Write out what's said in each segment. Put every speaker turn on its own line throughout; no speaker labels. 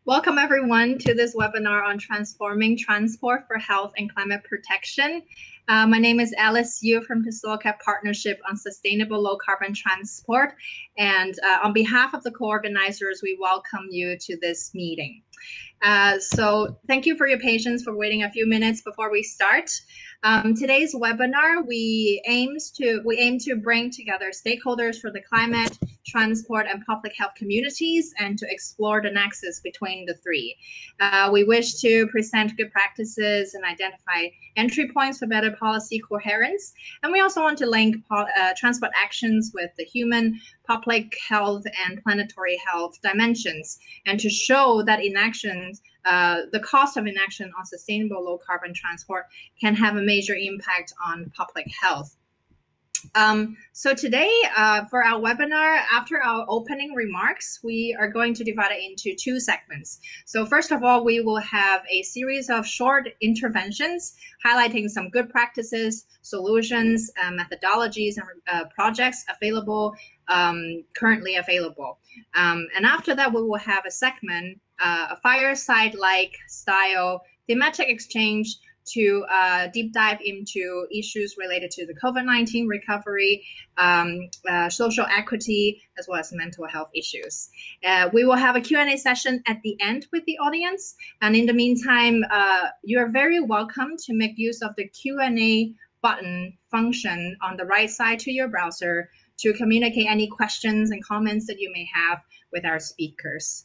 Welcome everyone to this webinar on transforming transport for health and climate protection. My name is Alice Yu from the SLOCAT Partnership on Sustainable Low Carbon Transport. And on behalf of the co-organizers, we welcome you to this meeting. So thank you for your patience for waiting a few minutes before we start. Today's webinar, we aim to bring together stakeholders for the climate, transport, and public health communities and to explore the nexus between the three. We wish to present good practices and identify entry points for better policy coherence. And we also want to link transport actions with the human, public health, and planetary health dimensions, and to show that inaction, the cost of inaction on sustainable low carbon transport can have a major impact on public health. So today, for our webinar, after our opening remarks, we are going to divide it into two segments. So first of all, we will have a series of short interventions highlighting some good practices, solutions, methodologies, and projects available, currently available. And after that, we will have a segment, a fireside-like style thematic exchange to deep dive into issues related to the COVID-19 recovery, social equity, as well as mental health issues. We will have a Q&A session at the end with the audience. And in the meantime, you're very welcome to make use of the Q&A button function on the right side to your browser to communicate any questions and comments that you may have with our speakers.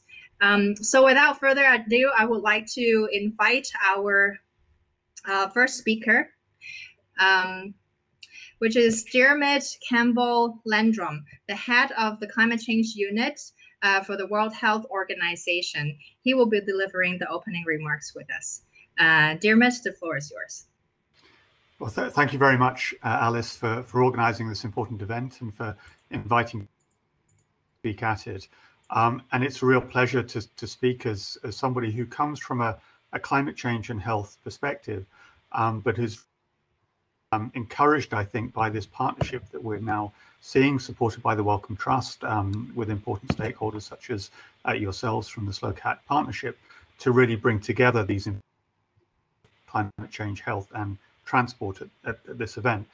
So without further ado, I would like to invite our first speaker, which is Diarmid Campbell-Lendrum, the head of the Climate Change Unit for the World Health Organization. He will be delivering the opening remarks with us. Diarmid, the floor is yours.
Well, thank you very much, Alice, for organizing this important event and for inviting me to speak at it. And it's a real pleasure to speak as somebody who comes from a climate change and health perspective, but is encouraged, I think, by this partnership that we're now seeing, supported by the Wellcome Trust, with important stakeholders such as yourselves from the SLOCAT partnership, to really bring together these climate change, health, and transport at this event.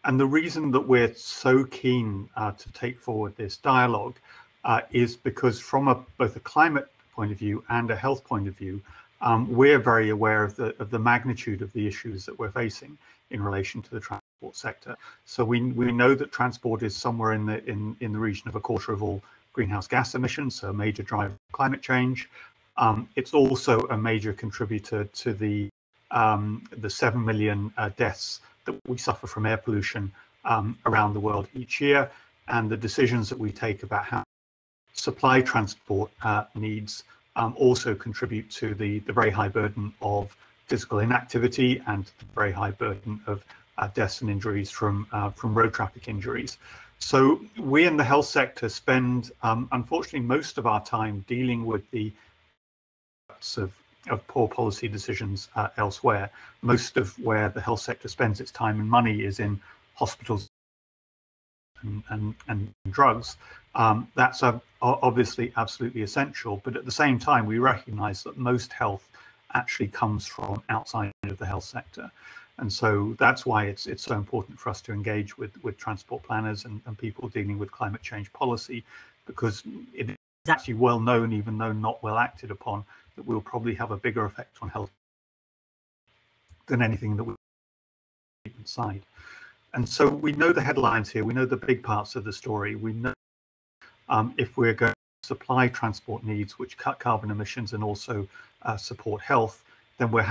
And the reason that we're so keen to take forward this dialogue is because from both a climate point of view and a health point of view, we're very aware of the magnitude of the issues that we're facing in relation to the transport sector. So we know that transport is somewhere in the region of 1/4 of all greenhouse gas emissions, so a major driver of climate change. It's also a major contributor to the 7 million deaths that we suffer from air pollution around the world each year, and the decisions that we take about how supply transport needs also contribute to the very high burden of physical inactivity and the very high burden of deaths and injuries from road traffic injuries. So we in the health sector spend, unfortunately, most of our time dealing with the effects of poor policy decisions elsewhere. Most of where the health sector spends its time and money is in hospitals and drugs. That's obviously absolutely essential, but at the same time, we recognize that most health actually comes from outside of the health sector. And so that's why it's so important for us to engage with transport planners and people dealing with climate change policy, because it is actually well known, even though not well acted upon, that we'll probably have a bigger effect on health than anything that we do inside. And so we know the headlines here, we know the big parts of the story. We know if we're going to supply transport needs which cut carbon emissions and also support health, then we're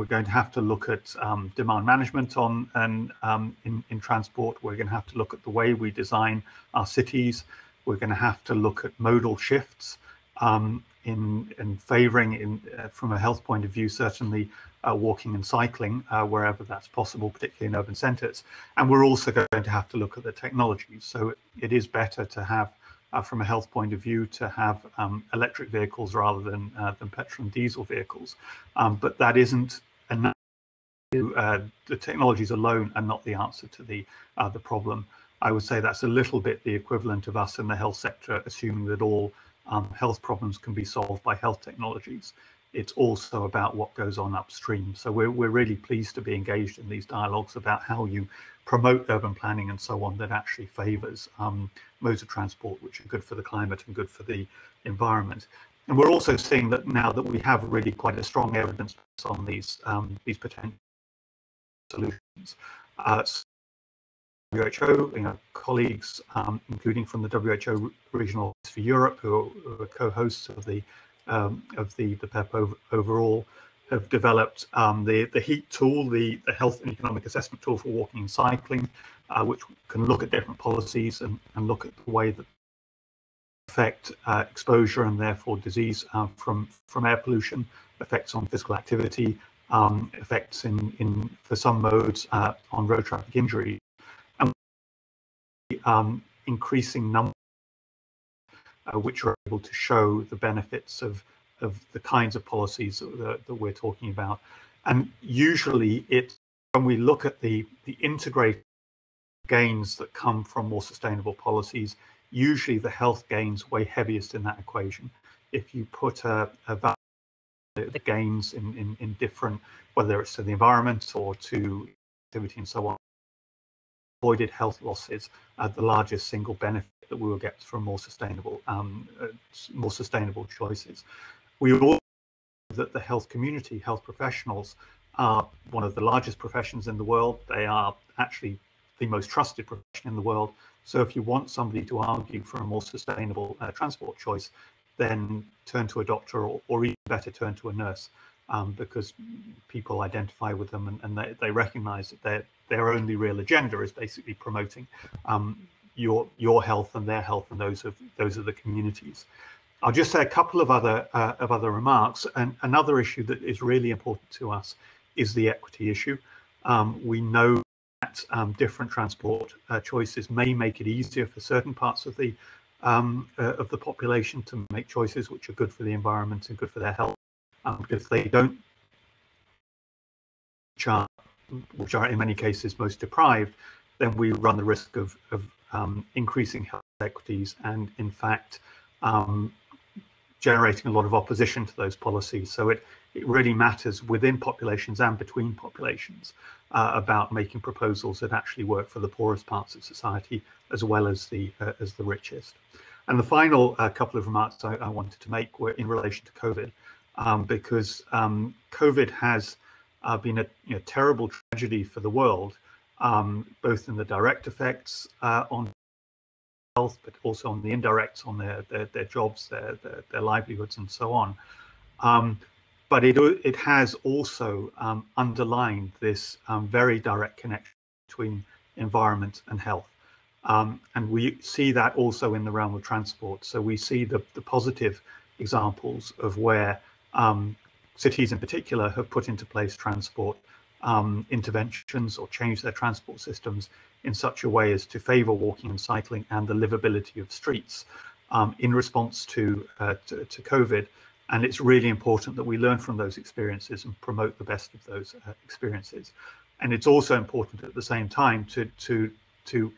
going to have to look at demand management in transport. We're going to have to look at the way we design our cities. We're going to have to look at modal shifts in favouring, from a health point of view, certainly walking and cycling wherever that's possible, particularly in urban centres. And we're also going to have to look at the technologies. So it is better to have, from a health point of view, to have electric vehicles rather than petrol and diesel vehicles. But that isn't enough. The technologies alone are not the answer to the problem. I would say that's a little bit the equivalent of us in the health sector assuming that all health problems can be solved by health technologies. It's also about what goes on upstream. So we're really pleased to be engaged in these dialogues about how you promote urban planning and so on that actually favors modes of transport which are good for the climate and good for the environment. And we're also seeing that now that we have really quite a strong evidence on these potential solutions. WHO, colleagues, including from the WHO Regional Office for Europe, who are co-hosts of the PEP overall, have developed the HEAT tool, the Health and Economic Assessment tool for walking and cycling, which can look at different policies and look at the way that affect exposure and therefore disease from air pollution, effects on physical activity, effects for some modes on road traffic injury, and increasing numbers which are able to show the benefits of the kinds of policies that we're talking about. And usually when we look at the integrated gains that come from more sustainable policies, usually the health gains weigh heaviest in that equation. If you put the gains in different, whether it's to the environment or to activity and so on, avoided health losses are the largest single benefit that we will get from more sustainable choices. We all know that the health community, health professionals, are one of the largest professions in the world. They are actually the most trusted profession in the world. So if you want somebody to argue for a more sustainable transport choice, then turn to a doctor, or even better, turn to a nurse, because people identify with them and they recognize that their only real agenda is basically promoting your health and their health and those of the communities. I'll just say a couple of other remarks. And another issue that is really important to us is the equity issue. We know that different transport choices may make it easier for certain parts of the population to make choices which are good for the environment and good for their health. If they don't, which are in many cases most deprived, then we run the risk of increasing health equities and, in fact, generating a lot of opposition to those policies. So it really matters within populations and between populations about making proposals that actually work for the poorest parts of society as well as the richest. And the final couple of remarks I wanted to make were in relation to COVID, because COVID has been a terrible tragedy for the world, both in the direct effects on health, but also on the indirects, on their jobs, their livelihoods, and so on. But it has also underlined this very direct connection between environment and health. And we see that also in the realm of transport. So we see the positive examples of where cities in particular have put into place transport interventions or changed their transport systems in such a way as to favor walking and cycling and the livability of streets in response to COVID. And it's really important that we learn from those experiences and promote the best of those experiences. And it's also important at the same time to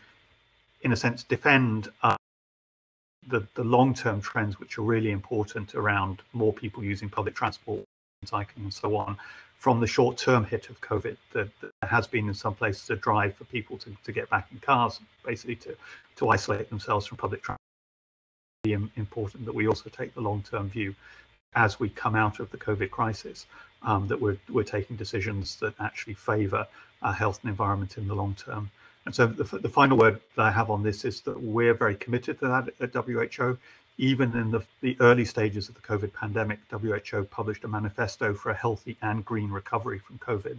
in a sense, defend the long-term trends which are really important around more people using public transport, cycling and so on, from the short-term hit of COVID that has been in some places a drive for people to get back in cars, basically to isolate themselves from public transport. It's really important that we also take the long-term view as we come out of the COVID crisis, that we're taking decisions that actually favor our health and environment in the long term. And so the final word that I have on this is that we're very committed to that at WHO. Even in the early stages of the COVID pandemic, WHO published a manifesto for a healthy and green recovery from COVID,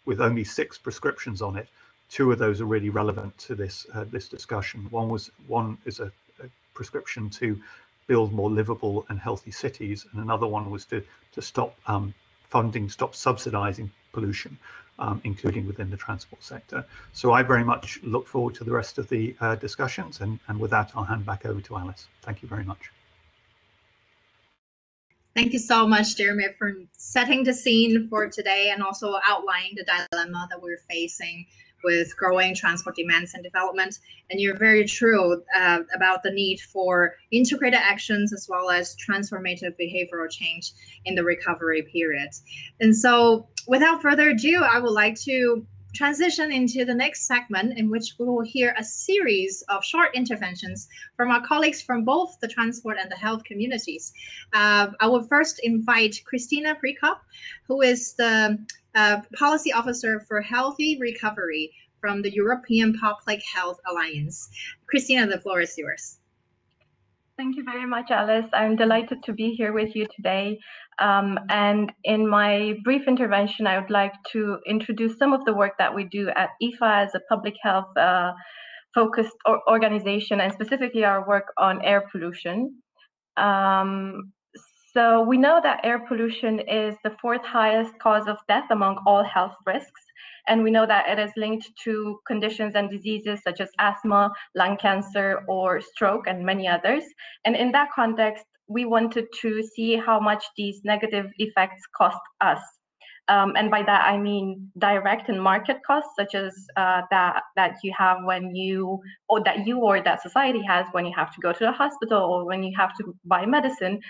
with only 6 prescriptions on it. 2 of those are really relevant to this discussion. One is a prescription to build more livable and healthy cities, and another one was to stop stop subsidizing pollution, including within the transport sector. So I very much look forward to the rest of the discussions, and with that, I'll hand back over to Alice. Thank you very much.
Thank you so much, Diarmid, for setting the scene for today and also outlining the dilemma that we're facing with growing transport demands and development. And you're very true about the need for integrated actions as well as transformative behavioral change in the recovery period. And so without further ado, I would like to transition into the next segment, in which we will hear a series of short interventions from our colleagues from both the transport and the health communities. I will first invite Christina Prekop, who is the Policy Officer for Healthy Recovery from the European Public Health Alliance. Christina, the floor is yours.
Thank you very much, Alice. I'm delighted to be here with you today. And in my brief intervention, I would like to introduce some of the work that we do at EPHA as a public health focused organization, and specifically our work on air pollution. So we know that air pollution is the 4th highest cause of death among all health risks. And we know that it is linked to conditions and diseases such as asthma, lung cancer, or stroke, and many others. And in that context, we wanted to see how much these negative effects cost us. And by that, I mean direct and market costs, such as that you have when you, or that society has when you have to go to the hospital or when you have to buy medication,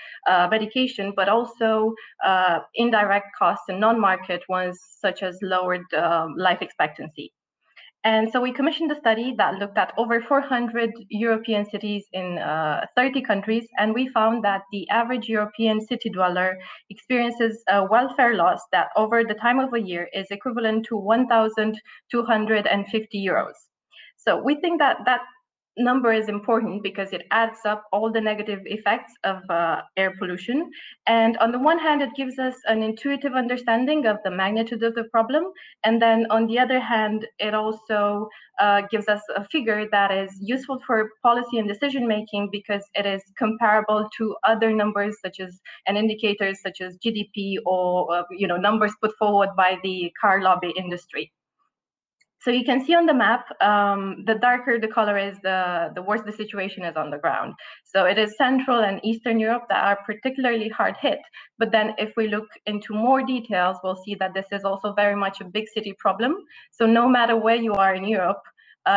but also indirect costs and non-market ones, such as lowered life expectancy. And so we commissioned a study that looked at over 400 European cities in 30 countries, and we found that the average European city dweller experiences a welfare loss that over the time of a year is equivalent to 1,250 euros. So we think that that number is important because it adds up all the negative effects of air pollution. And on the one hand, it gives us an intuitive understanding of the magnitude of the problem. And then on the other hand, it also gives us a figure that is useful for policy and decision making because it is comparable to other numbers such as and indicators such as GDP or numbers put forward by the car lobby industry. So you can see on the map, the darker the color is, the worse the situation is on the ground. So it is Central and Eastern Europe that are particularly hard hit. But then if we look into more details, we'll see that this is also very much a big city problem. So no matter where you are in Europe,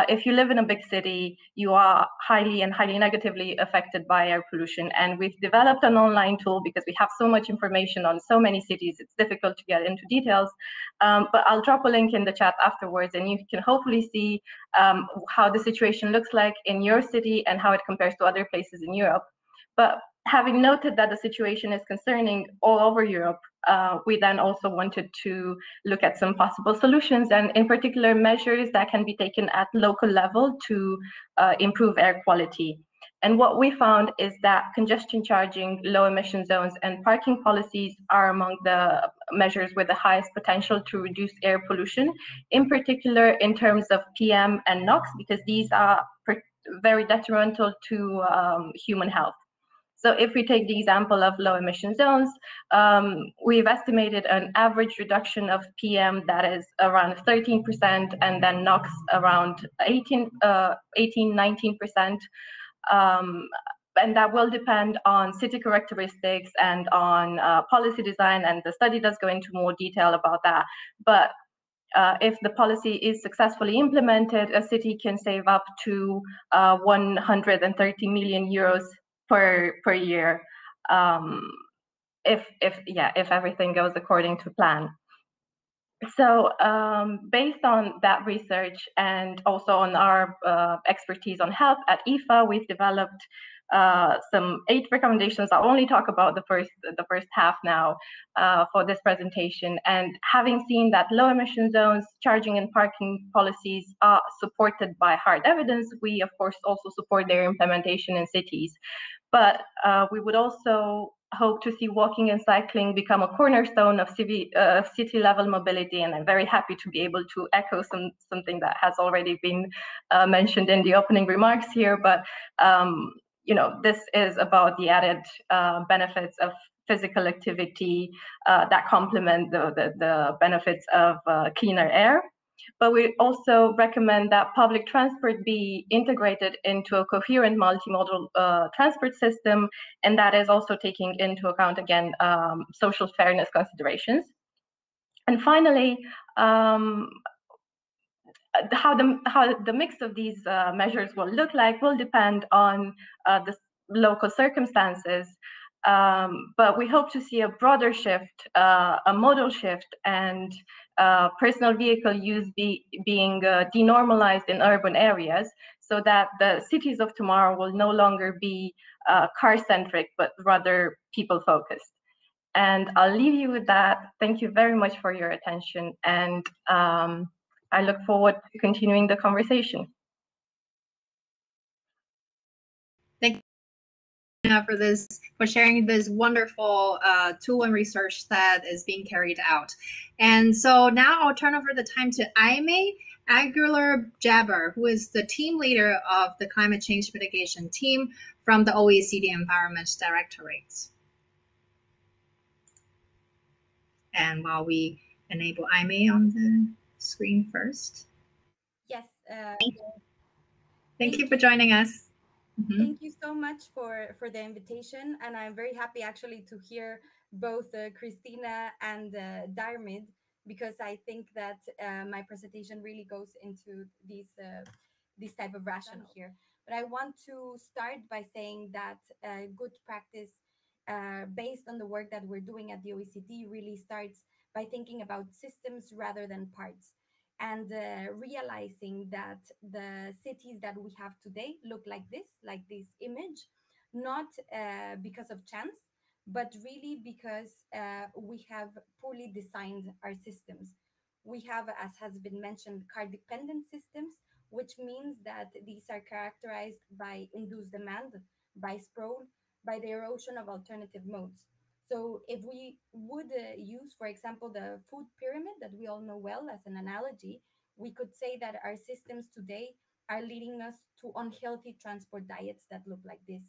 if you live in a big city, you are highly negatively affected by air pollution. And we've developed an online tool because we have so much information on so many cities, it's difficult to get into details. But I'll drop a link in the chat afterwards, and you can hopefully see how the situation looks like in your city and how it compares to other places in Europe. But having noted that the situation is concerning all over Europe, we then also wanted to look at some possible solutions, and in particular measures that can be taken at local level to improve air quality. And what we found is that congestion charging, low emission zones, and parking policies are among the measures with the highest potential to reduce air pollution, in particular in terms of PM and NOx, because these are very detrimental to human health. So if we take the example of low emission zones, we've estimated an average reduction of PM that is around 13%, and then NOx around 18–19%. And that will depend on city characteristics and on policy design, and the study does go into more detail about that. But if the policy is successfully implemented, a city can save up to 130 million euros per year, if everything goes according to plan. So based on that research and also on our expertise on health at EPHA, we've developed some 8 recommendations. I'll only talk about the first half now for this presentation. And having seen that low emission zones, charging and parking policies are supported by hard evidence, we of course also support their implementation in cities. But we would also hope to see walking and cycling become a cornerstone of city-level mobility, and I'm very happy to be able to echo something that has already been mentioned in the opening remarks here. But this is about the added benefits of physical activity that complement the benefits of cleaner air. But we also recommend that public transport be integrated into a coherent multimodal transport system, and that is also taking into account, again, social fairness considerations. And finally, how the mix of these measures will look like will depend on the local circumstances. But we hope to see a broader shift, a modal shift, and personal vehicle use being denormalized in urban areas, so that the cities of tomorrow will no longer be car-centric, but rather people-focused. And I'll leave you with that. Thank you very much for your attention, and I look forward to continuing the conversation.
Thank you for sharing this wonderful tool and research that is being carried out. And so now I'll turn over the time to Aimee Aguilar, who is the team leader of the climate change mitigation team from the OECD Environment Directorate. And while we enable Imei on the screen first.
Yes.
Thank you for joining us.
Thank you so much for the invitation. And I'm very happy actually to hear both Christina and Diarmid, because I think that my presentation really goes into this type of rationale here. But I want to start by saying that good practice based on the work that we're doing at the OECD really starts by thinking about systems rather than parts, and realizing that the cities that we have today look like this image, not because of chance, but really because we have poorly designed our systems. We have, as has been mentioned, car-dependent systems, which means that these are characterized by induced demand, by sprawl, by the erosion of alternative modes. So if we would use, for example, the food pyramid that we all know well as an analogy, we could say that our systems today are leading us to unhealthy transport diets that look like this,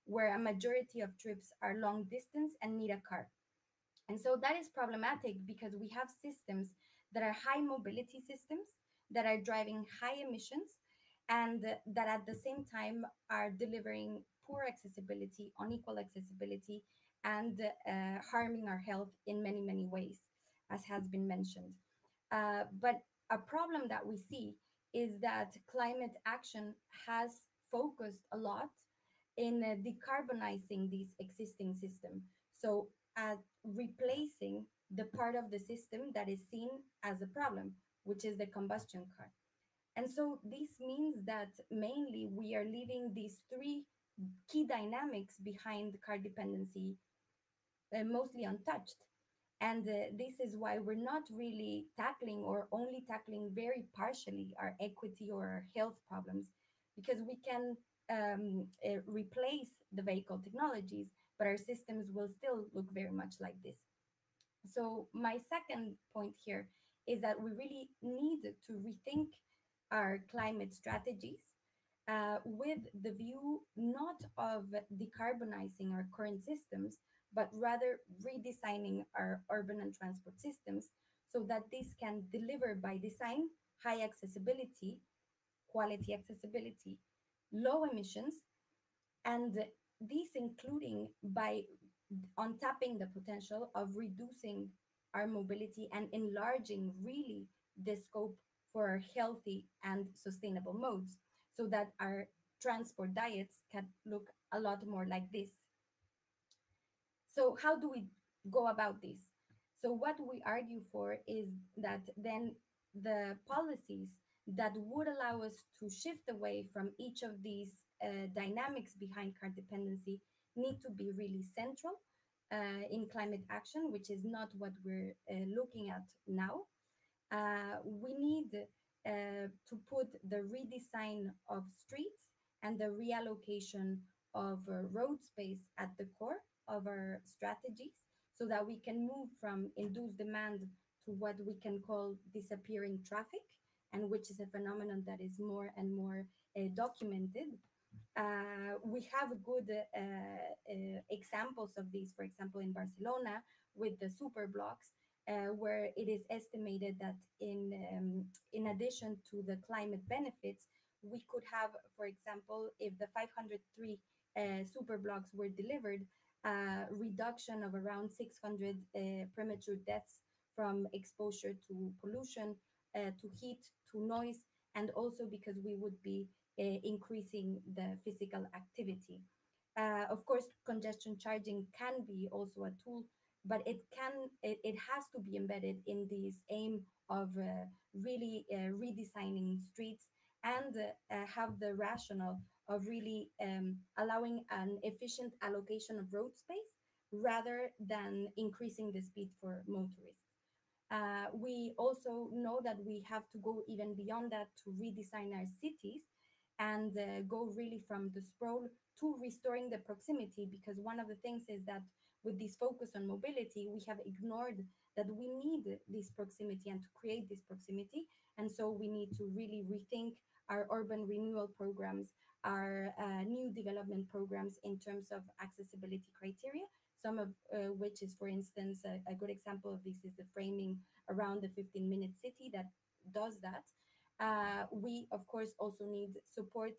where a majority of trips are long distance and need a car. And so that is problematic because we have systems that are high mobility systems that are driving high emissions, and that at the same time are delivering poor accessibility, unequal accessibility, and harming our health in many, many ways, as has been mentioned. But a problem that we see is that climate action has focused a lot in decarbonizing this existing system. So replacing the part of the system that is seen as a problem, which is the combustion car. And so this means that mainly we are leaving these three key dynamics behind car dependency mostly untouched. And this is why we're not really tackling, or only tackling very partially, our equity or our health problems, because we can replace the vehicle technologies, but our systems will still look very much like this. So my second point here is that we really need to rethink our climate strategies with the view not of decarbonizing our current systems, but rather redesigning our urban and transport systems so that this can deliver by design high accessibility, quality accessibility, low emissions, and this including by untapping the potential of reducing our mobility and enlarging really the scope for our healthy and sustainable modes, so that our transport diets can look a lot more like this. So how do we go about this? So what we argue for is that then the policies that would allow us to shift away from each of these dynamics behind car dependency need to be really central in climate action, which is not what we're looking at now. We need to put the redesign of streets and the reallocation of road space at the core of our strategies, so that we can move from induced demand to what we can call disappearing traffic, and which is a phenomenon that is more and more documented. We have good examples of this, for example, in Barcelona with the super blocks, where it is estimated that in addition to the climate benefits, we could have, for example, if the 503 super blocks were delivered, reduction of around 600 premature deaths from exposure to pollution, to heat, to noise, and also because we would be increasing the physical activity. Of course, congestion charging can be also a tool, but it has to be embedded in this aim of really redesigning streets and have the rationale of really allowing an efficient allocation of road space rather than increasing the speed for motorists. We also know that we have to go even beyond that to redesign our cities and go really from the sprawl to restoring the proximity, because one of the things is that with this focus on mobility, we have ignored that we need this proximity and to create this proximity. And so we need to really rethink our urban renewal programs, our new development programs in terms of accessibility criteria, some of which is, for instance, a good example of this is the framing around the 15-minute city that does that. We, of course, also need support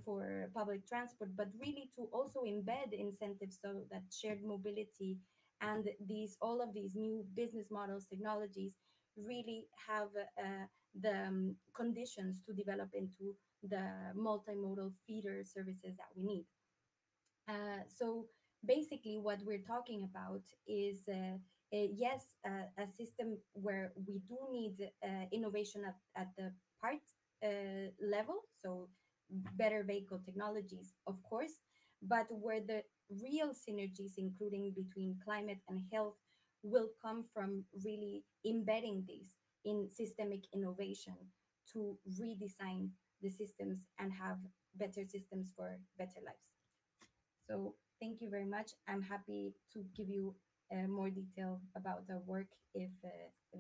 for public transport, but really to also embed incentives so that shared mobility and all of these new business models, technologies, really have the conditions to develop into the multimodal feeder services that we need. So basically what we're talking about is yes, a system where we do need innovation at the part level, so better vehicle technologies, of course, but where the real synergies, including between climate and health, will come from really embedding these in systemic innovation to redesign the systems and have better systems for better lives. So thank you very much. I'm happy to give you more detail about our work if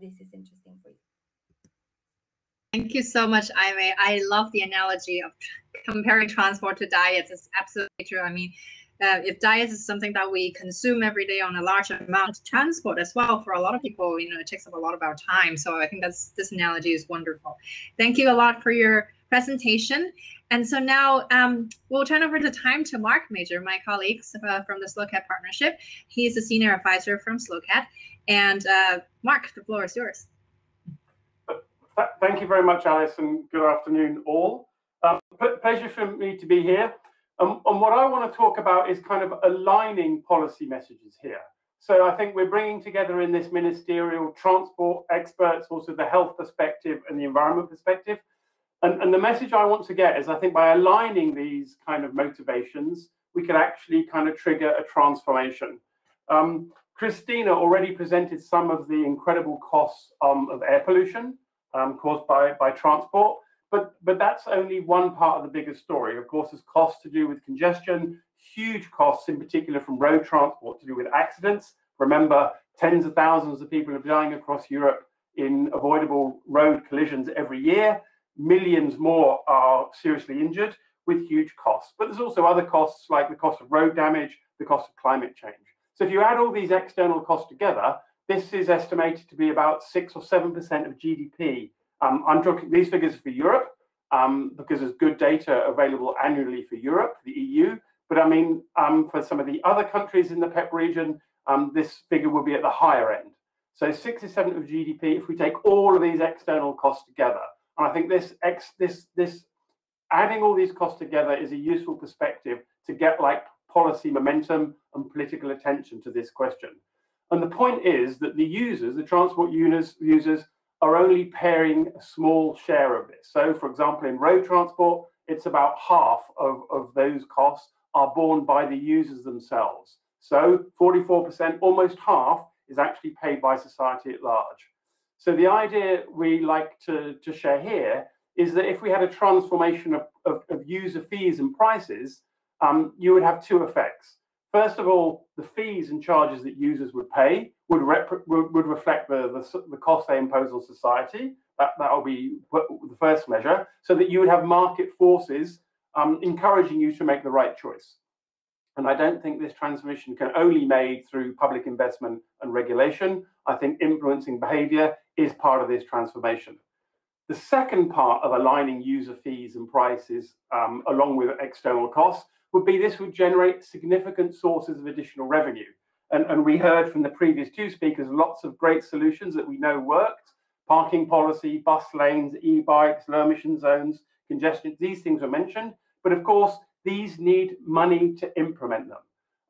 this is interesting for you.
Thank you so much, Imei. I love the analogy of comparing transport to diets. It's absolutely true. I mean, if diets is something that we consume every day on a large amount, transport as well, for a lot of people, you know, it takes up a lot of our time. So I think this analogy is wonderful. Thank you a lot for your presentation. And so now we'll turn over the time to Mark Major, my colleague from the SLOCAT partnership. He is a senior advisor from SLOCAT. And Mark, the floor is yours.
Thank you very much, Alice, and good afternoon, all. Pleasure for me to be here. And what I want to talk about is kind of aligning policy messages here. So I think we're bringing together in this ministerial transport experts, also the health perspective and the environment perspective. And the message I want to get is I think by aligning these kind of motivations, we can actually kind of trigger a transformation. Christina already presented some of the incredible costs of air pollution caused by transport, but that's only one part of the bigger story. Of course, there's costs to do with congestion, huge costs in particular from road transport to do with accidents. Remember, tens of thousands of people are dying across Europe in avoidable road collisions every year. Millions more are seriously injured with huge costs. But there's also other costs like the cost of road damage, the cost of climate change. So if you add all these external costs together, this is estimated to be about 6 or 7% of GDP. I'm talking these figures for Europe because there's good data available annually for Europe, the EU. But I mean, for some of the other countries in the PEP region, this figure will be at the higher end. So 6 or 7% of GDP if we take all of these external costs together. And I think this adding all these costs together is a useful perspective to get like policy momentum and political attention to this question. And the point is that the users, the transport users, are only paying a small share of this. So, for example, in road transport, it's about half of those costs are borne by the users themselves. So 44%, almost half, is actually paid by society at large. So the idea we like to share here is that if we had a transformation of user fees and prices, you would have two effects. First of all, the fees and charges that users would pay would reflect the cost they impose on society. That will be the first measure, so that you would have market forces encouraging you to make the right choice. And I don't think this transformation can only be made through public investment and regulation. I think influencing behavior is part of this transformation. The second part of aligning user fees and prices along with external costs would be this would generate significant sources of additional revenue. And we heard from the previous two speakers lots of great solutions that we know worked, parking policy, bus lanes, e-bikes, low emission zones, congestion, these things are mentioned. But of course, these need money to implement them.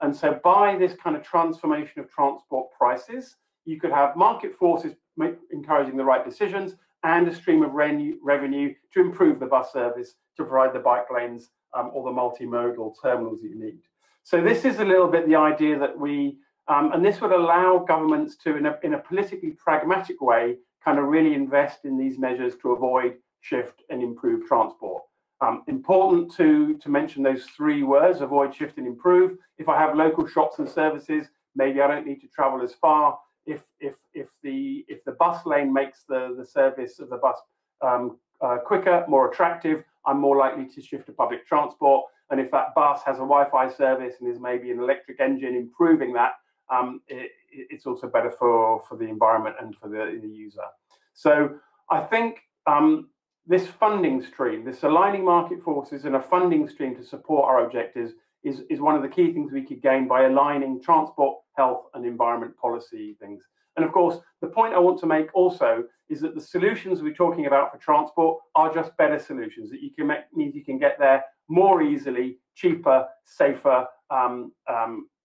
And so by this kind of transformation of transport prices, you could have market forces encouraging the right decisions and a stream of revenue to improve the bus service, to provide the bike lanes or the multimodal terminals that you need. So this is a little bit the idea that we, and this would allow governments to, in a politically pragmatic way, kind of really invest in these measures to avoid, shift and improve transport. Important to mention those three words: avoid, shift and improve. If I have local shops and services, maybe I don't need to travel as far. If the bus lane makes the service of the bus quicker, more attractive, I'm more likely to shift to public transport. And if that bus has a Wi-Fi service and is maybe an electric engine improving that, it's also better for the environment and for the user. So I think this funding stream, this aligning market forces and a funding stream to support our objectives is one of the key things we could gain by aligning transport, health and environment policy things. And of course, the point I want to make also is that the solutions we're talking about for transport are just better solutions, that you can means you can get there more easily, cheaper, safer,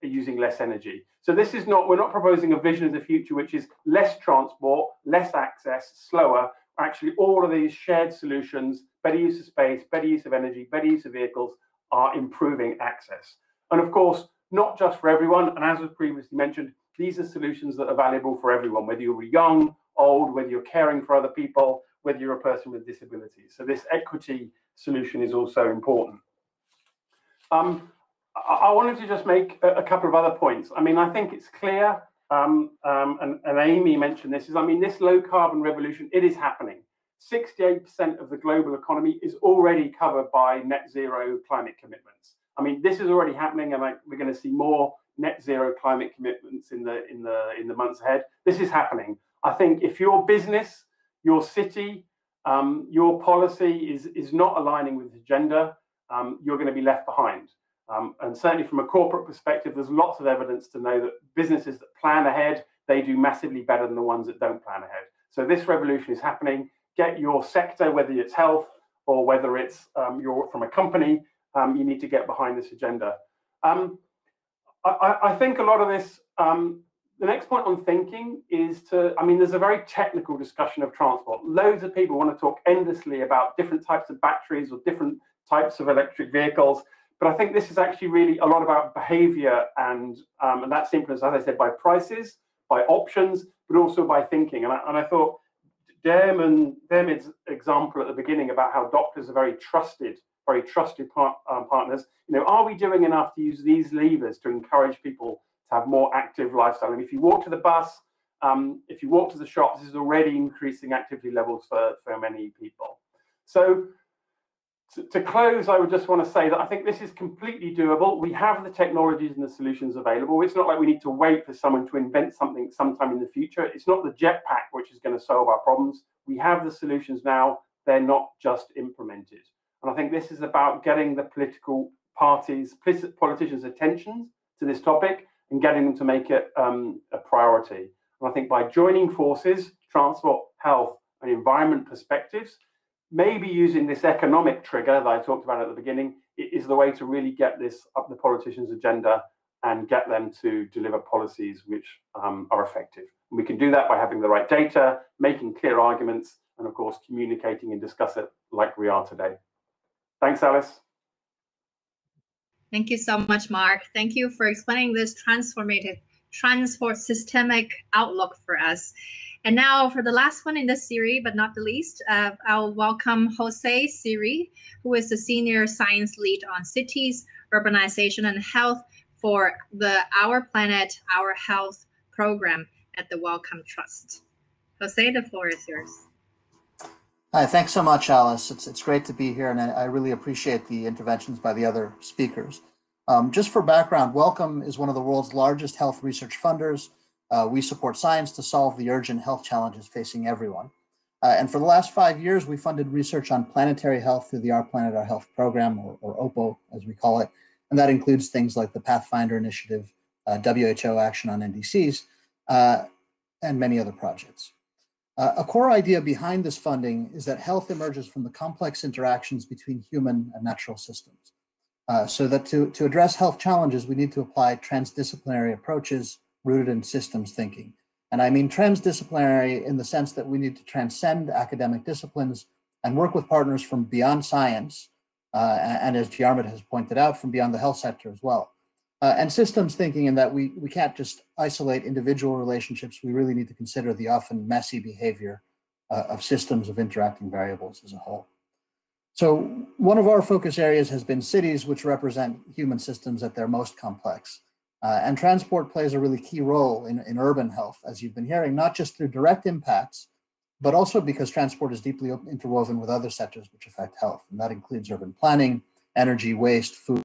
using less energy. So this is not, we're not proposing a vision of the future which is less transport, less access, slower. Actually, all of these shared solutions, better use of space, better use of energy, better use of vehicles are improving access. And of course, not just for everyone, and as was previously mentioned, these are solutions that are valuable for everyone, whether you're young, old, whether you're caring for other people, whether you're a person with disabilities. So this equity solution is also important. I wanted to just make a couple of other points. I mean, I think it's clear, and Aimee mentioned this, this low carbon revolution, it is happening. 68% of the global economy is already covered by net zero climate commitments. I mean, this is already happening, and we're going to see more net zero climate commitments in the months ahead. This is happening. I think if your business, your city, your policy is not aligning with the agenda, you're going to be left behind. And certainly from a corporate perspective, there's lots of evidence to know that businesses that plan ahead, they do massively better than the ones that don't plan ahead. So this revolution is happening. Get your sector, whether it's health or whether it's you're from a company, you need to get behind this agenda. I think a lot of this, the next point on thinking is to, there's a very technical discussion of transport. Loads of people want to talk endlessly about different types of batteries or different types of electric vehicles. But I think this is actually really a lot about behavior and that's influenced, as I said, by prices, by options, but also by thinking. And I thought Diarmid's example at the beginning about how doctors are very trusted partners. Are we doing enough to use these levers to encourage people to have more active lifestyle? And if you walk to the bus, if you walk to the shops, this is already increasing activity levels for many people. So to close, I would just want to say that I think this is completely doable. We have the technologies and the solutions available. It's not like we need to wait for someone to invent something sometime in the future. It's not the jetpack which is going to solve our problems. We have the solutions now. They're not just implemented. And I think this is about getting the political parties, politicians' attention to this topic and getting them to make it a priority. And I think by joining forces, transport, health, and environment perspectives, maybe using this economic trigger that I talked about at the beginning, is the way to really get this up the politicians' agenda and get them to deliver policies which are effective. And we can do that by having the right data, making clear arguments, and of course, communicating and discuss it like we are today. Thanks, Alice.
Thank you so much, Mark. Thank you for explaining this transformative transport systemic outlook for us. And now for the last one in this series, but not the least, I'll welcome Jose Siri, who is the Senior Science Lead on Cities, Urbanization and Health for the Our Planet, Our Health program at the Wellcome Trust. Jose, the floor is yours.
Hi, thanks so much, Alice. It's great to be here, and I really appreciate the interventions by the other speakers. Just for background, Wellcome is one of the world's largest health research funders. We support science to solve the urgent health challenges facing everyone. And for the last 5 years, we funded research on planetary health through the Our Planet, Our Health program, or OPO, as we call it. And that includes things like the Pathfinder Initiative, WHO Action on NDCs, and many other projects. A core idea behind this funding is that health emerges from the complex interactions between human and natural systems. So that to address health challenges, we need to apply transdisciplinary approaches rooted in systems thinking. And I mean transdisciplinary in the sense that we need to transcend academic disciplines and work with partners from beyond science, and as Diarmid has pointed out, from beyond the health sector as well. And systems thinking in that we can't just isolate individual relationships, we really need to consider the often messy behavior of systems of interacting variables as a whole. So one of our focus areas has been cities, which represent human systems at their most complex. And transport plays a really key role in urban health, as you've been hearing, not just through direct impacts, but also because transport is deeply interwoven with other sectors which affect health. And that includes urban planning, energy, waste, food,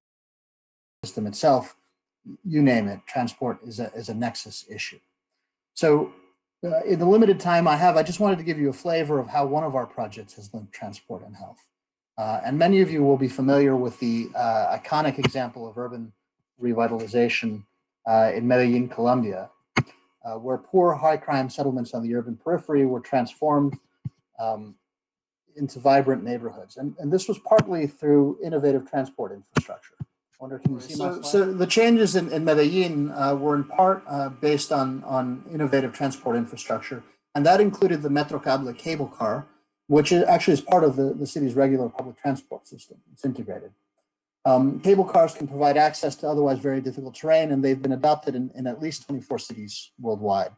system itself, you name it, transport is a nexus issue. So in the limited time I have, I just wanted to give you a flavor of how one of our projects has linked transport and health. And many of you will be familiar with the iconic example of urban revitalization in Medellin, Colombia, where poor high crime settlements on the urban periphery were transformed into vibrant neighborhoods. And this was partly through innovative transport infrastructure. I wonder, can you see my slide? So the changes in Medellin were in part based on innovative transport infrastructure, and that included the Metrocable cable car, which actually is part of the city's regular public transport system. It's integrated. Cable cars can provide access to otherwise very difficult terrain, and they've been adopted in at least 24 cities worldwide.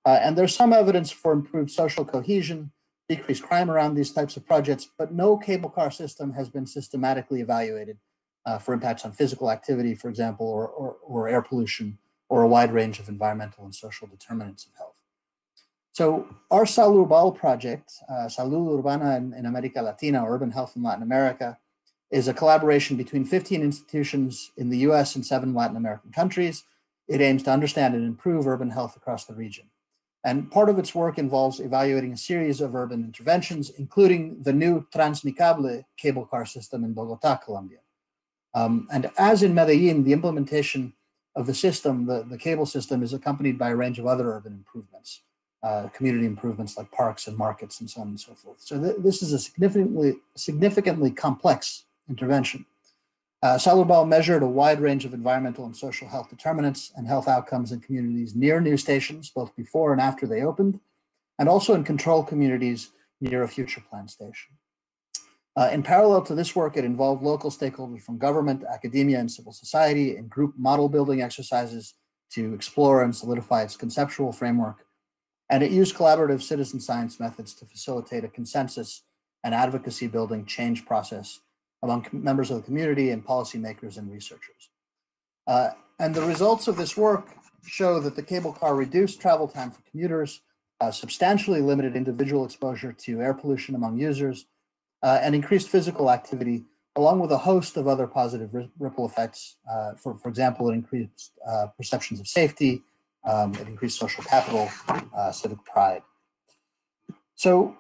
And there's some evidence for improved social cohesion, decreased crime around these types of projects, but no cable car system has been systematically evaluated for impacts on physical activity, for example, or air pollution, or a wide range of environmental and social determinants of health. So our Salud Urbana project, Salud Urbana in America Latina, Urban Health in Latin America, is a collaboration between 15 institutions in the US and 7 Latin American countries. It aims to understand and improve urban health across the region. And part of its work involves evaluating a series of urban interventions, including the new Transmicable cable car system in Bogota, Colombia. And as in Medellin, the implementation of the system, the cable system, is accompanied by a range of other urban improvements, community improvements like parks and markets and so on and so forth. So this is a significantly complex intervention. Salud measured a wide range of environmental and social health determinants and health outcomes in communities near new stations, both before and after they opened, and also in control communities near a future planned station. In parallel to this work, it involved local stakeholders from government, academia, and civil society in group model building exercises to explore and solidify its conceptual framework. And it used collaborative citizen science methods to facilitate a consensus and advocacy building change process among members of the community and policymakers and researchers. And the results of this work show that the cable car reduced travel time for commuters, substantially limited individual exposure to air pollution among users, and increased physical activity, along with a host of other positive ripple effects. For example, it increased perceptions of safety, it increased social capital, civic pride. So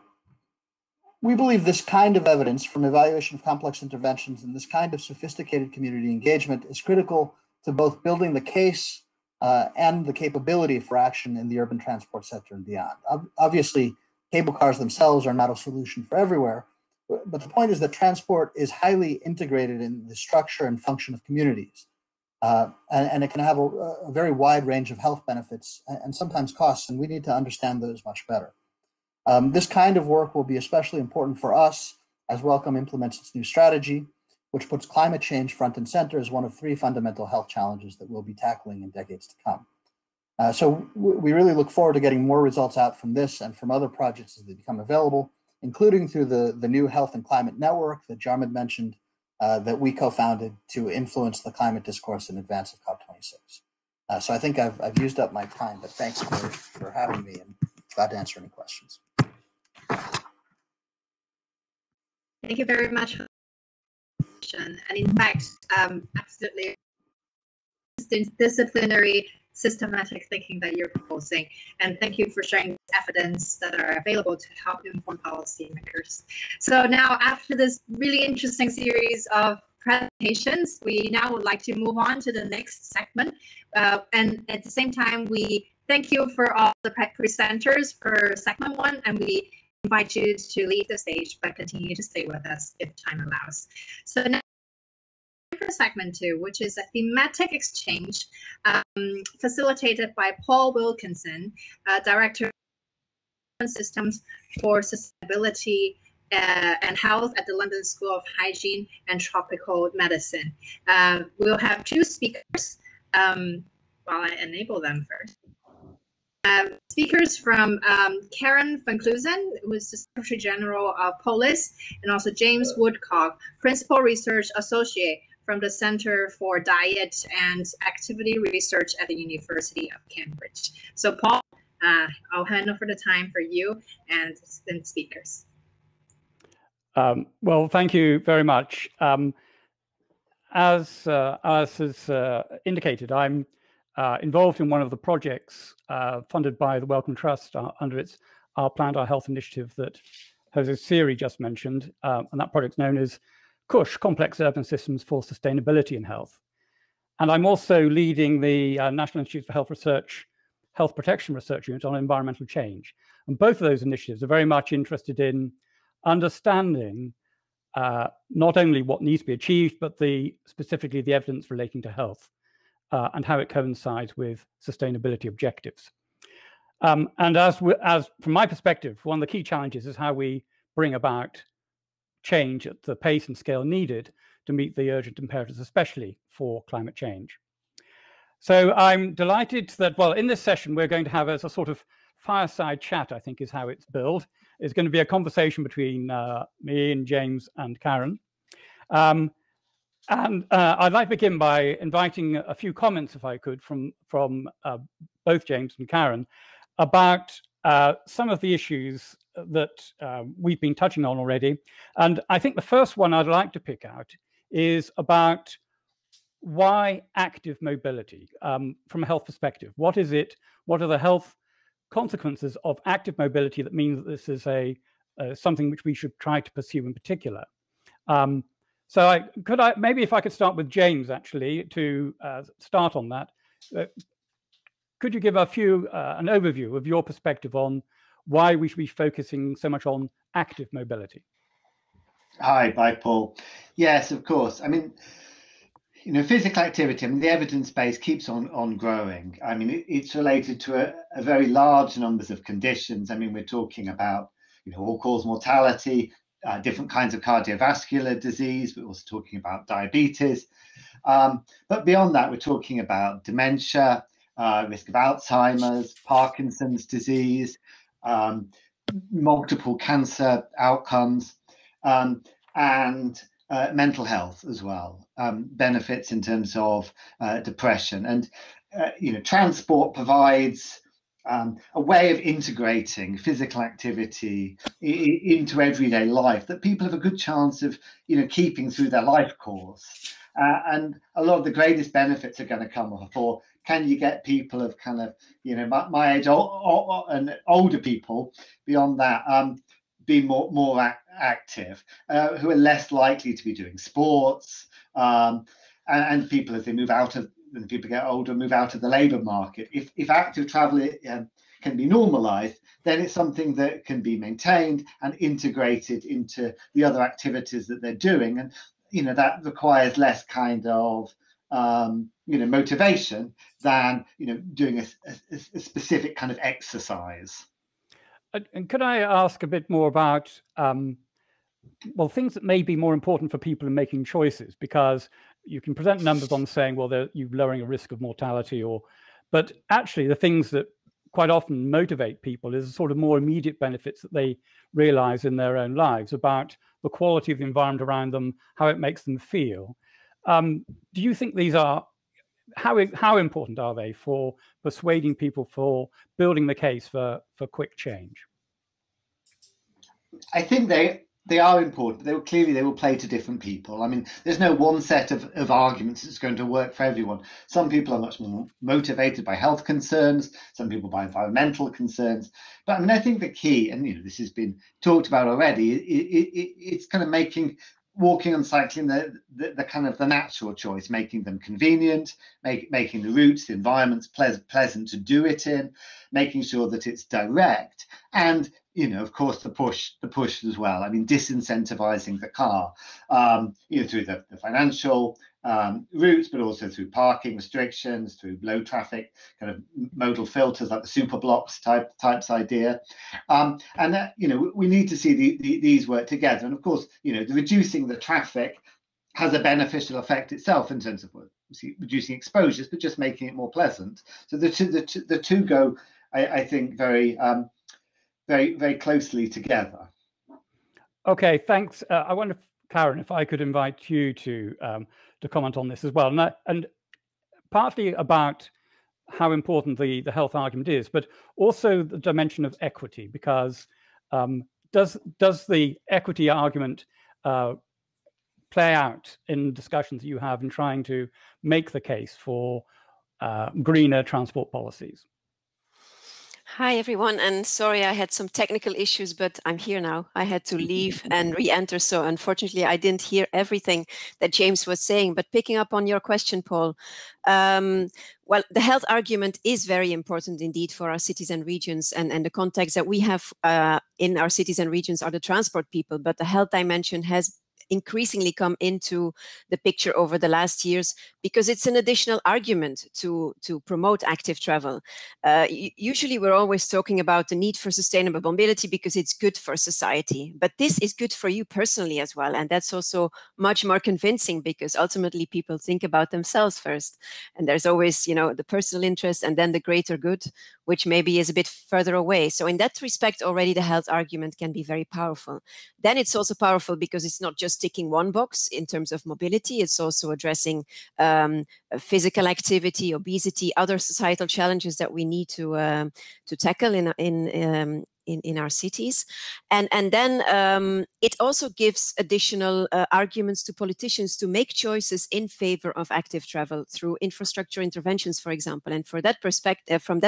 we believe this kind of evidence from evaluation of complex interventions and this kind of sophisticated community engagement is critical to both building the case and the capability for action in the urban transport sector and beyond. Obviously, cable cars themselves are not a solution for everywhere, but the point is that transport is highly integrated in the structure and function of communities. And it can have a very wide range of health benefits and sometimes costs, and we need to understand those much better. This kind of work will be especially important for us as Wellcome implements its new strategy, which puts climate change front and center as one of 3 fundamental health challenges that we'll be tackling in decades to come. So we really look forward to getting more results out from this and from other projects as they become available, including through the new Health and Climate Network that Diarmid mentioned, that we co-founded to influence the climate discourse in advance of COP26. So I think I've used up my time, but thanks for having me, and glad to answer any questions.
Thank you very much for the question. And in fact, absolutely disciplinary systematic thinking that you're proposing. And thank you for sharing evidence that are available to help inform policymakers. So now, after this really interesting series of presentations, we now would like to move on to the next segment. And at the same time, we Thank you for all the presenters for segment 1, and we invite you to leave the stage, but continue to stay with us if time allows. So now for segment 2, which is a thematic exchange facilitated by Paul Wilkinson, Director of Systems for Sustainability and Health at the London School of Hygiene and Tropical Medicine. We'll have 2 speakers. While I enable them first. Speakers from Karen Vancluysen, who is the Secretary General of POLIS, and also James Woodcock, Principal Research Associate from the Center for Diet and Activity Research at the University of Cambridge. So Paul, I'll hand over the time for you and the speakers.
Well, thank you very much. As has indicated, I'm involved in one of the projects funded by the Wellcome Trust under its Our Planned Our Health initiative that Jose Siri just mentioned, and that project's known as CUSH, Complex Urban Systems for Sustainability in Health. And I'm also leading the National Institute for Health Research, Health Protection Research Unit on environmental change. And both of those initiatives are very much interested in understanding not only what needs to be achieved, but specifically the evidence relating to health and how it coincides with sustainability objectives. And as from my perspective, one of the key challenges is how we bring about change at the pace and scale needed to meet the urgent imperatives, especially for climate change. So I'm delighted that, well, in this session, we're going to have as a sort of fireside chat, I think is how it's billed. It's going to be a conversation between me and James and Karen. And I'd like to begin by inviting a few comments, if I could, from both James and Karen about some of the issues that we've been touching on already. And I think the first one I'd like to pick out is about why active mobility from a health perspective. What is it? What are the health consequences of active mobility that means that this is something which we should try to pursue in particular? So maybe if I could start with James, actually, to start on that. Could you give an overview of your perspective on why we should be focusing so much on active mobility?
Hi, bye, Paul. Yes, of course. I mean, you know, physical activity, I mean, the evidence base keeps on growing. I mean, it's related to a very large numbers of conditions. I mean, we're talking about, you know, all-cause mortality, different kinds of cardiovascular disease. We're also talking about diabetes. But beyond that, we're talking about dementia, risk of Alzheimer's, Parkinson's disease, multiple cancer outcomes, and mental health as well, benefits in terms of depression. And, you know, transport provides a way of integrating physical activity into everyday life that people have a good chance of, you know, keeping through their life course. And a lot of the greatest benefits are going to come for, can you get people of kind of, you know, my age and older people beyond that, be more active, who are less likely to be doing sports, and people as they move out of, when people get older, move out of the labour market. If active travel can be normalised, then it's something that can be maintained and integrated into the other activities that they're doing, and you know that requires less kind of you know, motivation than, you know, doing a specific kind of exercise.
And could I ask a bit more about, well, things that may be more important for people in making choices? Because you can present numbers on saying, well, you're lowering a risk of mortality, but actually the things that quite often motivate people is sort of more immediate benefits that they realize in their own lives about the quality of the environment around them, how it makes them feel. Do you think these are, how important are they for persuading people, for building the case for quick change?
I think they are important. They will play to different people. I mean, there's no one set of arguments that's going to work for everyone. Some people are much more motivated by health concerns, some people by environmental concerns. But I mean, I think the key, and you know, this has been talked about already, it's kind of making walking and cycling the kind of the natural choice, making them convenient, making the routes, the environments pleasant to do it in, making sure that it's direct, and of course the push as well. I mean, disincentivizing the car, through the financial routes, but also through parking restrictions, through low traffic kind of modal filters like the super blocks types idea, and that we need to see these work together. And of course, reducing the traffic has a beneficial effect itself in terms of reducing exposures, but just making it more pleasant. So the two go, I think, very very closely together.
Okay, thanks. I wonder, Karen, if I could invite you to comment on this as well, and partly about how important the health argument is, but also the dimension of equity, because does the equity argument play out in discussions that you have in trying to make the case for greener transport policies?
Hi, everyone, and sorry I had some technical issues, but I'm here now. I had to leave and re-enter, so unfortunately I didn't hear everything that James was saying. But picking up on your question, Paul, well, the health argument is very important indeed for our cities and regions, and the context that we have in our cities and regions are the transport people, but the health dimension has increasingly come into the picture over the last years because it's an additional argument to promote active travel. Usually we're always talking about the need for sustainable mobility because it's good for society, but this is good for you personally as well. And that's also much more convincing because ultimately people think about themselves first. And there's always, the personal interest and then the greater good, which maybe is a bit further away. So in that respect, already the health argument can be very powerful. Then it's also powerful because it's not just ticking one box in terms of mobility, it's also addressing physical activity, obesity, other societal challenges that we need to tackle in our cities. And then it also gives additional arguments to politicians to make choices in favor of active travel through infrastructure interventions, for example. And from that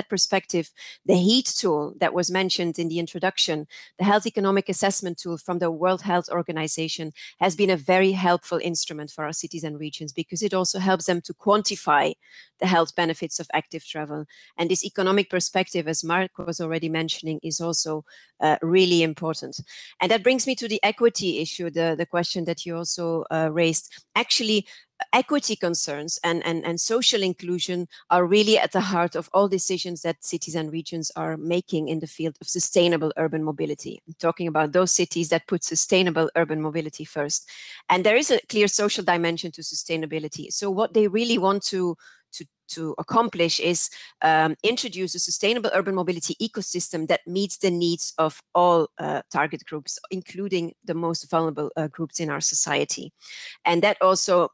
perspective, the HEAT tool that was mentioned in the introduction, the Health Economic Assessment tool from the World Health Organization, has been a very helpful instrument for our cities and regions because it also helps them to quantify the health benefits of active travel. And this economic perspective, as Mark was already mentioning, is also really important. And that brings me to the equity issue, the question that you also raised. Actually, equity concerns and social inclusion are really at the heart of all decisions that cities and regions are making in the field of sustainable urban mobility. I'm talking about those cities that put sustainable urban mobility first. And there is a clear social dimension to sustainability. So what they really want to accomplish is introduce a sustainable urban mobility ecosystem that meets the needs of all target groups, including the most vulnerable groups in our society. And that also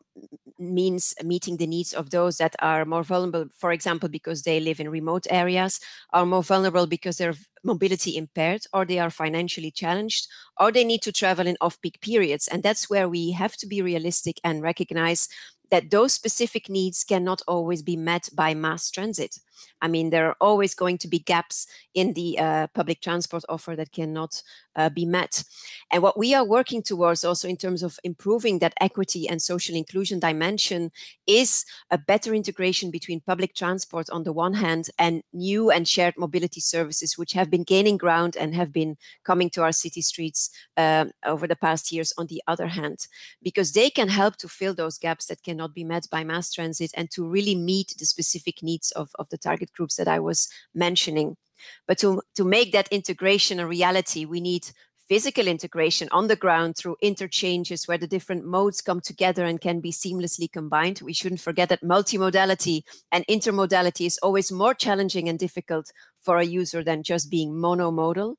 means meeting the needs of those that are more vulnerable, for example, because they live in remote areas, are more vulnerable because they're mobility impaired, or they are financially challenged, or they need to travel in off-peak periods. And that's where we have to be realistic and recognize that those specific needs cannot always be met by mass transit. I mean, there are always going to be gaps in the public transport offer that cannot be met. And what we are working towards also in terms of improving that equity and social inclusion dimension is a better integration between public transport on the one hand and new and shared mobility services, which have been gaining ground and have been coming to our city streets over the past years on the other hand, because they can help to fill those gaps that cannot be met by mass transit and to really meet the specific needs of the target groups that I was mentioning. But to make that integration a reality, we need physical integration on the ground through interchanges where the different modes come together and can be seamlessly combined. We shouldn't forget that multimodality and intermodality is always more challenging and difficult for a user than just being monomodal.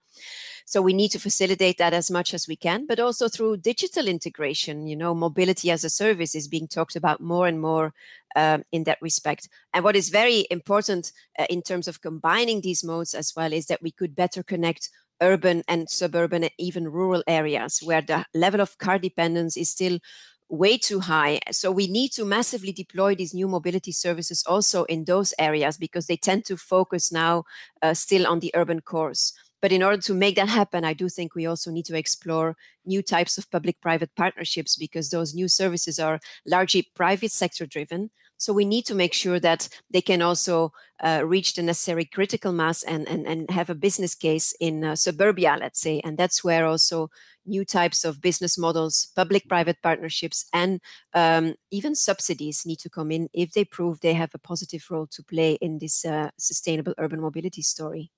So we need to facilitate that as much as we can, but also through digital integration. Mobility as a service is being talked about more and more in that respect. And what is very important in terms of combining these modes as well is that we could better connect urban and suburban and even rural areas where the level of car dependence is still way too high. So we need to massively deploy these new mobility services also in those areas because they tend to focus now still on the urban cores. But in order to make that happen, I do think we also need to explore new types of public-private partnerships, because those new services are largely private sector driven. So we need to make sure that they can also reach the necessary critical mass and have a business case in suburbia, let's say. And that's where also new types of business models, public-private partnerships, and even subsidies need to come in if they prove they have a positive role to play in this sustainable urban mobility story.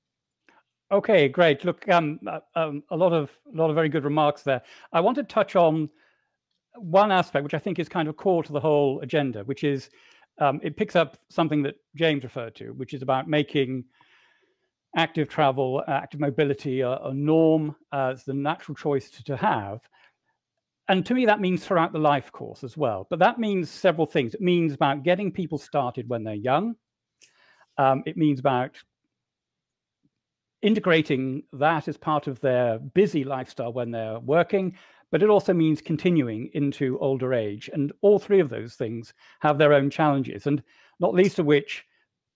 Okay, great. Look, a lot of very good remarks there. I want to touch on one aspect which I think is kind of core to the whole agenda, which is it picks up something that James referred to, which is about making active travel, active mobility a norm, it's the natural choice to have. And to me, that means throughout the life course as well. But that means several things. It means about getting people started when they're young. It means about integrating that as part of their busy lifestyle when they're working, but it also means continuing into older age. And all three of those things have their own challenges, and not least of which,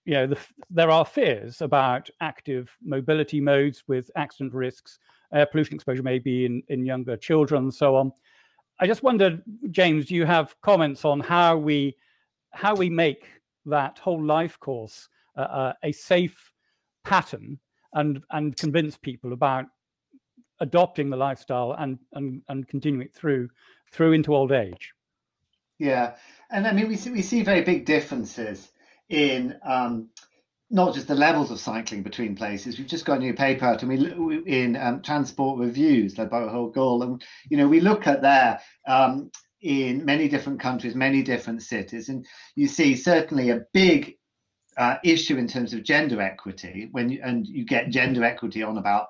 you know, there are fears about active mobility modes with accident risks, air pollution exposure maybe in younger children, and so on. I just wondered, James, do you have comments on how we make that whole life course a safe pattern and convince people about adopting the lifestyle and continuing it through into old age?
Yeah, and I mean we see very big differences in not just the levels of cycling between places. We've just got a new paper out, and we in transport reviews led by Rahul Goel, and you know we look at there in many different countries, many different cities, and you see certainly a big issue in terms of gender equity when you get gender equity on about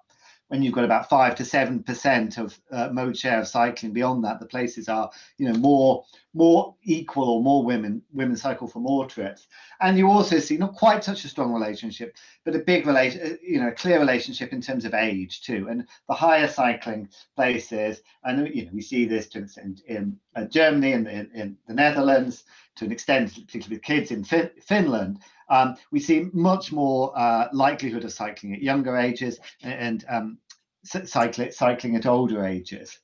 when you've got about 5 to 7% of mode share of cycling. Beyond that, the places are, you know, more equal, or more women cycle for more trips. And you also see not quite such a strong relationship, but a big clear relationship in terms of age too. And the higher cycling places, and you know, we see this to an extent in Germany and in the Netherlands, to an extent, particularly with kids in Finland. We see much more likelihood of cycling at younger ages and cycling at older ages.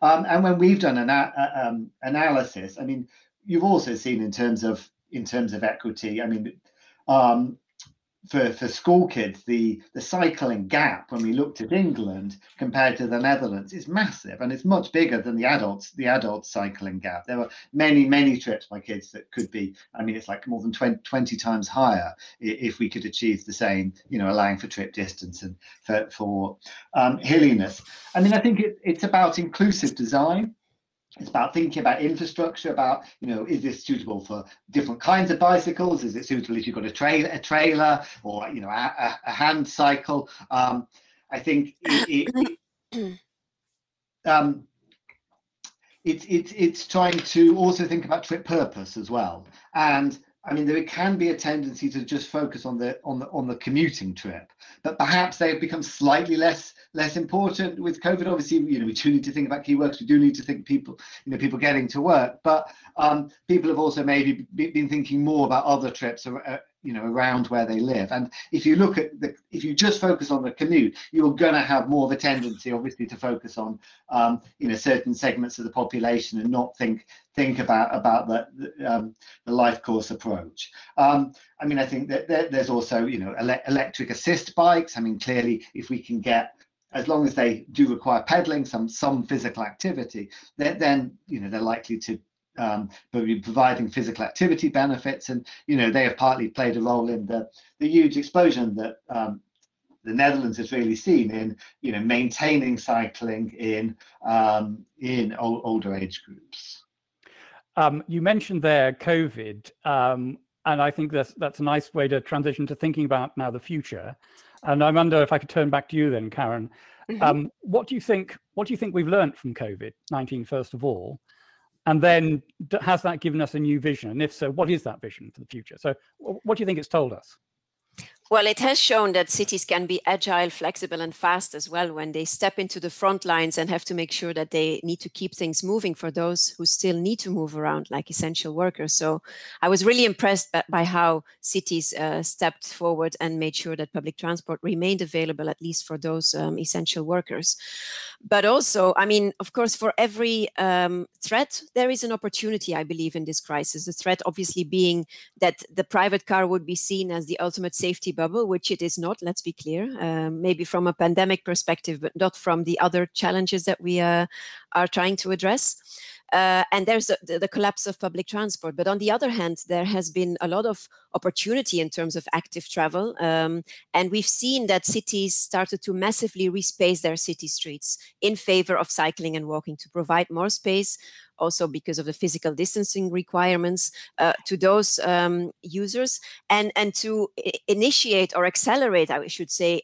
And when we've done an analysis, I mean, you've also seen in terms of equity, I mean, for school kids, the cycling gap when we looked at England compared to the Netherlands is massive, and it's much bigger than the adult cycling gap. There are many trips by kids that could be, I mean, it's like more than 20 times higher if we could achieve the same, you know, allowing for trip distance and for hilliness. I mean, I think it's about inclusive design. It's about thinking about infrastructure, about, you know, is this suitable for different kinds of bicycles? Is it suitable if you've got a trailer or, you know, a hand cycle? I think it's trying to also think about trip purpose as well. And I mean, there can be a tendency to just focus on the commuting trip, but perhaps they have become slightly less important with COVID. Obviously, you know, we do need to think about key works. We do need to think people getting to work, but people have also maybe been thinking more about other trips, you know, around where they live. And if you look at if you just focus on the commute, you're going to have more of a tendency, obviously, to focus on you know, certain segments of the population and not think about the life course approach. I mean, I think that there's also, you know, electric assist bikes. I mean, clearly, if we can get, as long as they do require pedaling, some physical activity, then you know, they're likely to be providing physical activity benefits, and you know, they have partly played a role in the huge explosion that the Netherlands has really seen in, you know, maintaining cycling in older age groups.
You mentioned there COVID, and I think that's a nice way to transition to thinking about now the future. And I wonder if I could turn back to you then, Karen. Mm-hmm. What do you think we've learned from COVID-19 first of all? And then has that given us a new vision? And if so, what is that vision for the future? So what do you think it's told us?
Well, it has shown that cities can be agile, flexible, and fast as well when they step into the front lines and have to make sure that they need to keep things moving for those who still need to move around, like essential workers. So I was really impressed by how cities stepped forward and made sure that public transport remained available, at least for those essential workers. But also, I mean, of course, for every threat, there is an opportunity, I believe, in this crisis. The threat obviously being that the private car would be seen as the ultimate safety bubble, which it is not, let's be clear, maybe from a pandemic perspective, but not from the other challenges that we are trying to address. And there's the collapse of public transport. But on the other hand, there has been a lot of opportunity in terms of active travel. And we've seen that cities started to massively respace their city streets in favor of cycling and walking to provide more space, also because of the physical distancing requirements to those users, and to initiate or accelerate, I should say,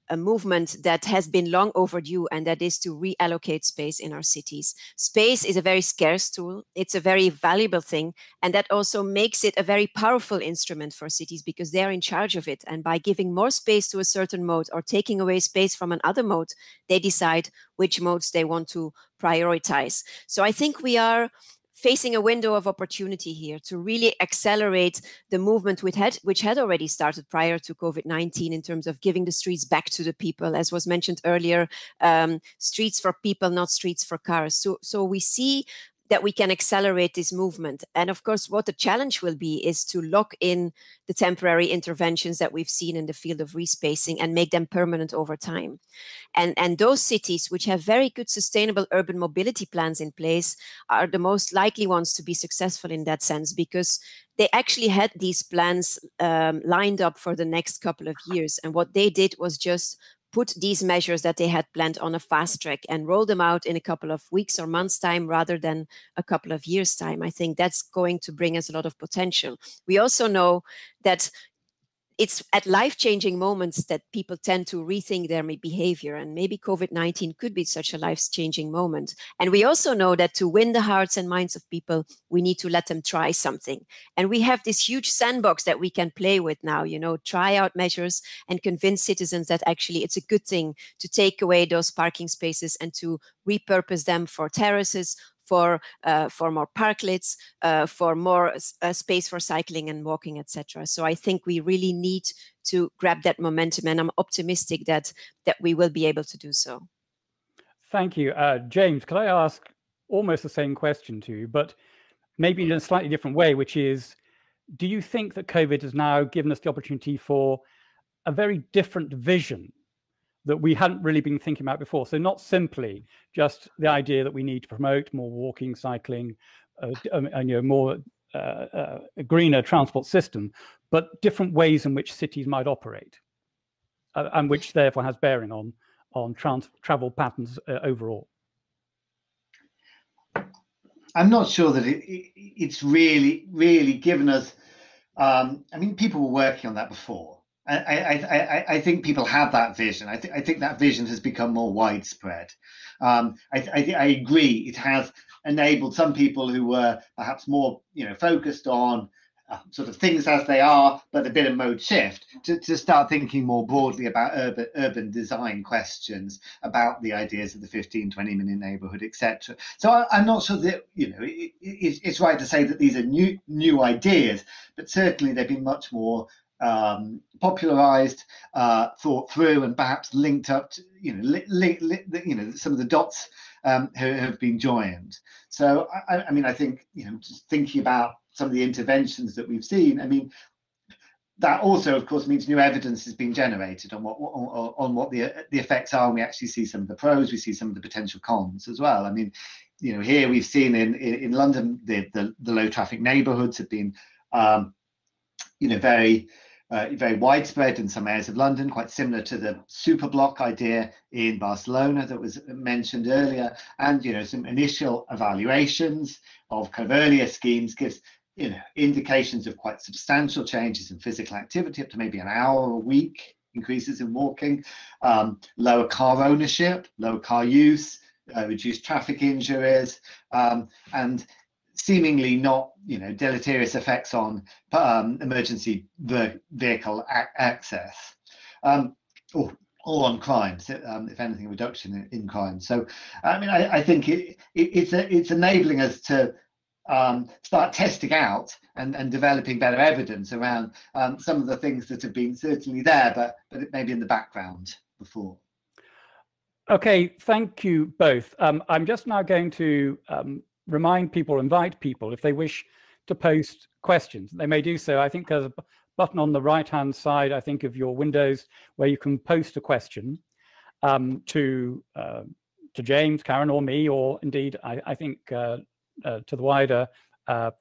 a movement that has been long overdue, and that is to reallocate space in our cities. Space is a very scarce tool. It's a very valuable thing. And that also makes it a very powerful instrument for cities because they're in charge of it. And by giving more space to a certain mode or taking away space from another mode, they decide which modes they want to prioritize. So I think we are facing a window of opportunity here to really accelerate the movement which had already started prior to COVID-19 in terms of giving the streets back to the people, as was mentioned earlier, streets for people, not streets for cars. So we see that we can accelerate this movement. And of course, what the challenge will be is to lock in the temporary interventions that we've seen in the field of respacing and make them permanent over time. And those cities which have very good sustainable urban mobility plans in place are the most likely ones to be successful in that sense, because they actually had these plans lined up for the next couple of years. And what they did was just put these measures that they had planned on a fast track and roll them out in a couple of weeks or months' time rather than a couple of years' time. I think that's going to bring us a lot of potential. We also know that it's at life-changing moments that people tend to rethink their behavior, and maybe COVID-19 could be such a life-changing moment. And we also know that to win the hearts and minds of people, we need to let them try something. And we have this huge sandbox that we can play with now, you know, try out measures and convince citizens that actually it's a good thing to take away those parking spaces and to repurpose them for terraces, for more parklets, for more space for cycling and walking, etc. So I think we really need to grab that momentum, and I'm optimistic that we will be able to do so.
Thank you. James, could I ask almost the same question to you, but maybe in a slightly different way, which is, do you think that COVID has now given us the opportunity for a very different vision that we hadn't really been thinking about before? So not simply just the idea that we need to promote more walking, cycling, and more a greener transport system, but different ways in which cities might operate, and which therefore has bearing on travel patterns overall.
I'm not sure that it's really given us. I mean, people were working on that before. I think people have that vision. I think that vision has become more widespread. I agree. It has enabled some people who were perhaps more, focused on sort of things as they are, but a bit of mode shift to start thinking more broadly about urban design questions, about the ideas of the 15-20 minute neighborhood, etc. So I'm not sure that it's right to say that these are new ideas, but certainly they've been much more popularized, thought through, and perhaps linked up to, some of the dots have been joined. So I mean, I think, just thinking about some of the interventions that we've seen, I mean, that also, of course, means new evidence has been generated on what the effects are, and we actually see some of the pros, we see some of the potential cons as well. I mean, here we've seen in London, the low traffic neighborhoods have been very widespread in some areas of London, quite similar to the super block idea in Barcelona that was mentioned earlier. And some initial evaluations of kind of earlier schemes gives indications of quite substantial changes in physical activity, up to maybe an hour a week, increases in walking, lower car ownership, lower car use, reduced traffic injuries, and seemingly not, deleterious effects on emergency vehicle access, or on crime. If anything, a reduction in crime. So, I mean, I think it's enabling us to start testing out and developing better evidence around some of the things that have been certainly there, but it may be in the background before.
Okay, thank you both. I'm just now going to invite people, if they wish to post questions, they may do so. I think there's a button on the right-hand side, I think, of your windows where you can post a question to James, Karen, or me, or indeed, I think, to the wider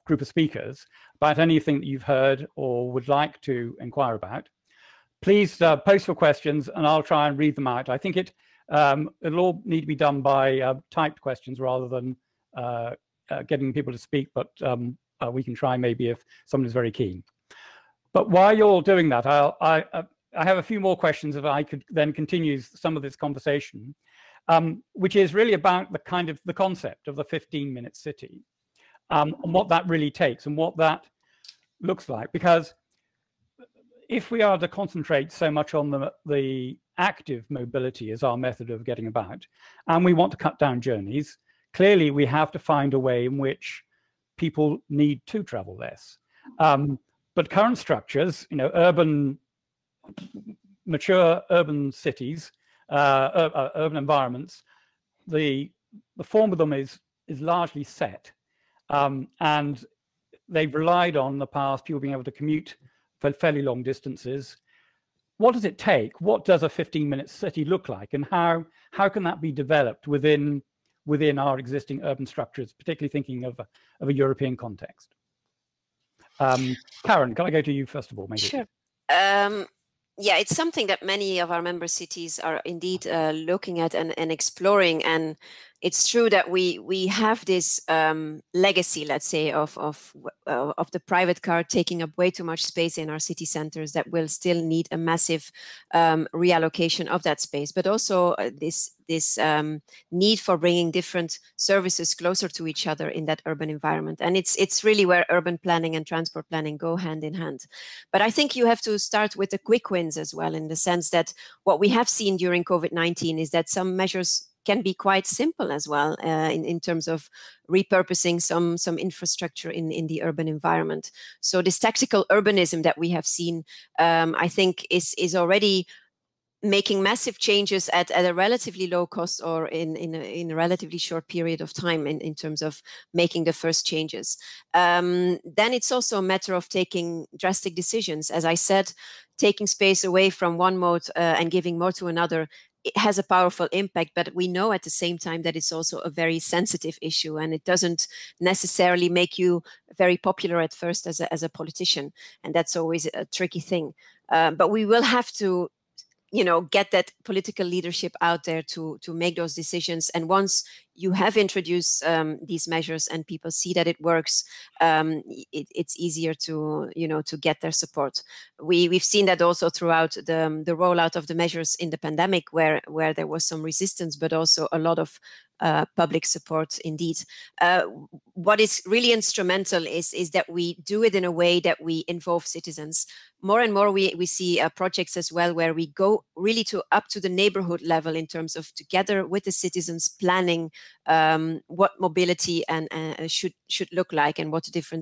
group of speakers about anything that you've heard or would like to inquire about. Please post your questions and I'll try and read them out. I think it'll all need to be done by typed questions rather than getting people to speak, but we can try maybe if someone is very keen. But while you're doing that, I have a few more questions if I could then continue some of this conversation, which is really about the concept of the 15-minute city, and what that really takes and what that looks like. Because if we are to concentrate so much on the active mobility as our method of getting about, and we want to cut down journeys, clearly we have to find a way in which people need to travel less. But current structures, mature urban cities, urban environments, the form of them is largely set, and they've relied on in the past people being able to commute for fairly long distances. What does it take? What does a 15-minute city look like, and how can that be developed within our existing urban structures, particularly thinking of a European context? Karen, can I go to you first of all, maybe?
Sure. Yeah, it's something that many of our member cities are indeed looking at and exploring. And it's true that we have this legacy, let's say, of the private car taking up way too much space in our city centers that will still need a massive reallocation of that space, but also this need for bringing different services closer to each other in that urban environment. And it's really where urban planning and transport planning go hand in hand. But I think you have to start with the quick wins as well, in the sense that what we have seen during COVID-19 is that some measures can be quite simple as well in terms of repurposing some infrastructure in the urban environment. So this tactical urbanism that we have seen, I think is already making massive changes at a relatively low cost, or in a relatively short period of time in terms of making the first changes. Then it's also a matter of taking drastic decisions. As I said, taking space away from one mode and giving more to another, it has a powerful impact, but we know at the same time that it's also a very sensitive issue, and it doesn't necessarily make you very popular at first as a politician, and that's always a tricky thing. But we will have to get that political leadership out there to make those decisions. And once you have introduced these measures and people see that it works, it's easier to get their support. We've seen that also throughout the rollout of the measures in the pandemic, where there was some resistance, but also a lot of public support indeed. What is really instrumental is that we do it in a way that we involve citizens. More and more we see projects as well where we go really up to the neighborhood level in terms of, together with the citizens, planning what mobility and should look like, and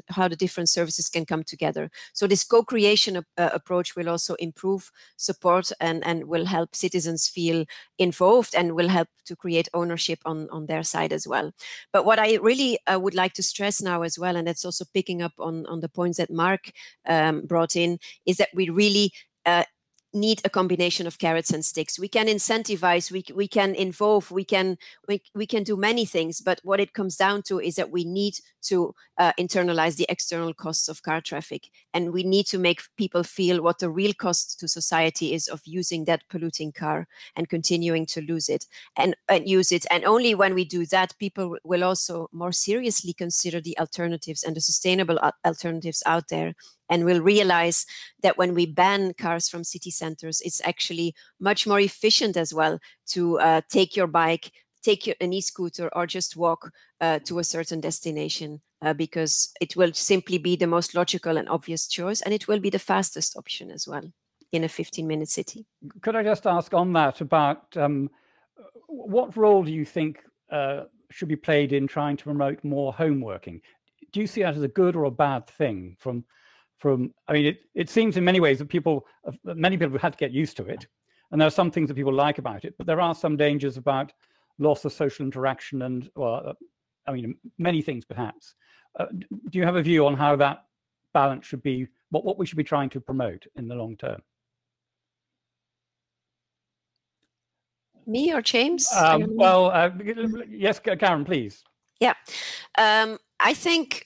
how the different services can come together. So this co-creation approach will also improve support and will help citizens feel involved, and will help to create ownership on their side as well. But what I really would like to stress now as well, and that's also picking up on the points that Mark brought in, is that we really need a combination of carrots and sticks. We can incentivize, we can involve, we can do many things, but what it comes down to is that we need to internalize the external costs of car traffic, and we need to make people feel what the real cost to society is of using that polluting car and continuing to use it. And only when we do that, people will also more seriously consider the alternatives and the sustainable alternatives out there, and will realize that when we ban cars from city centers, it's actually much more efficient as well to take your bike, take an e-scooter or just walk to a certain destination, because it will simply be the most logical and obvious choice, and it will be the fastest option as well in a 15-minute city.
Could I just ask on that about what role do you think should be played in trying to promote more home working? Do you see that as a good or a bad thing? I mean, it seems in many ways that many people have had to get used to it, and there are some things that people like about it, but there are some dangers about loss of social interaction and, well, I mean, many things perhaps. Do you have a view on how that balance should be, what we should be trying to promote in the long term?
Me or James?
Yes, Karen, please.
Yeah, I think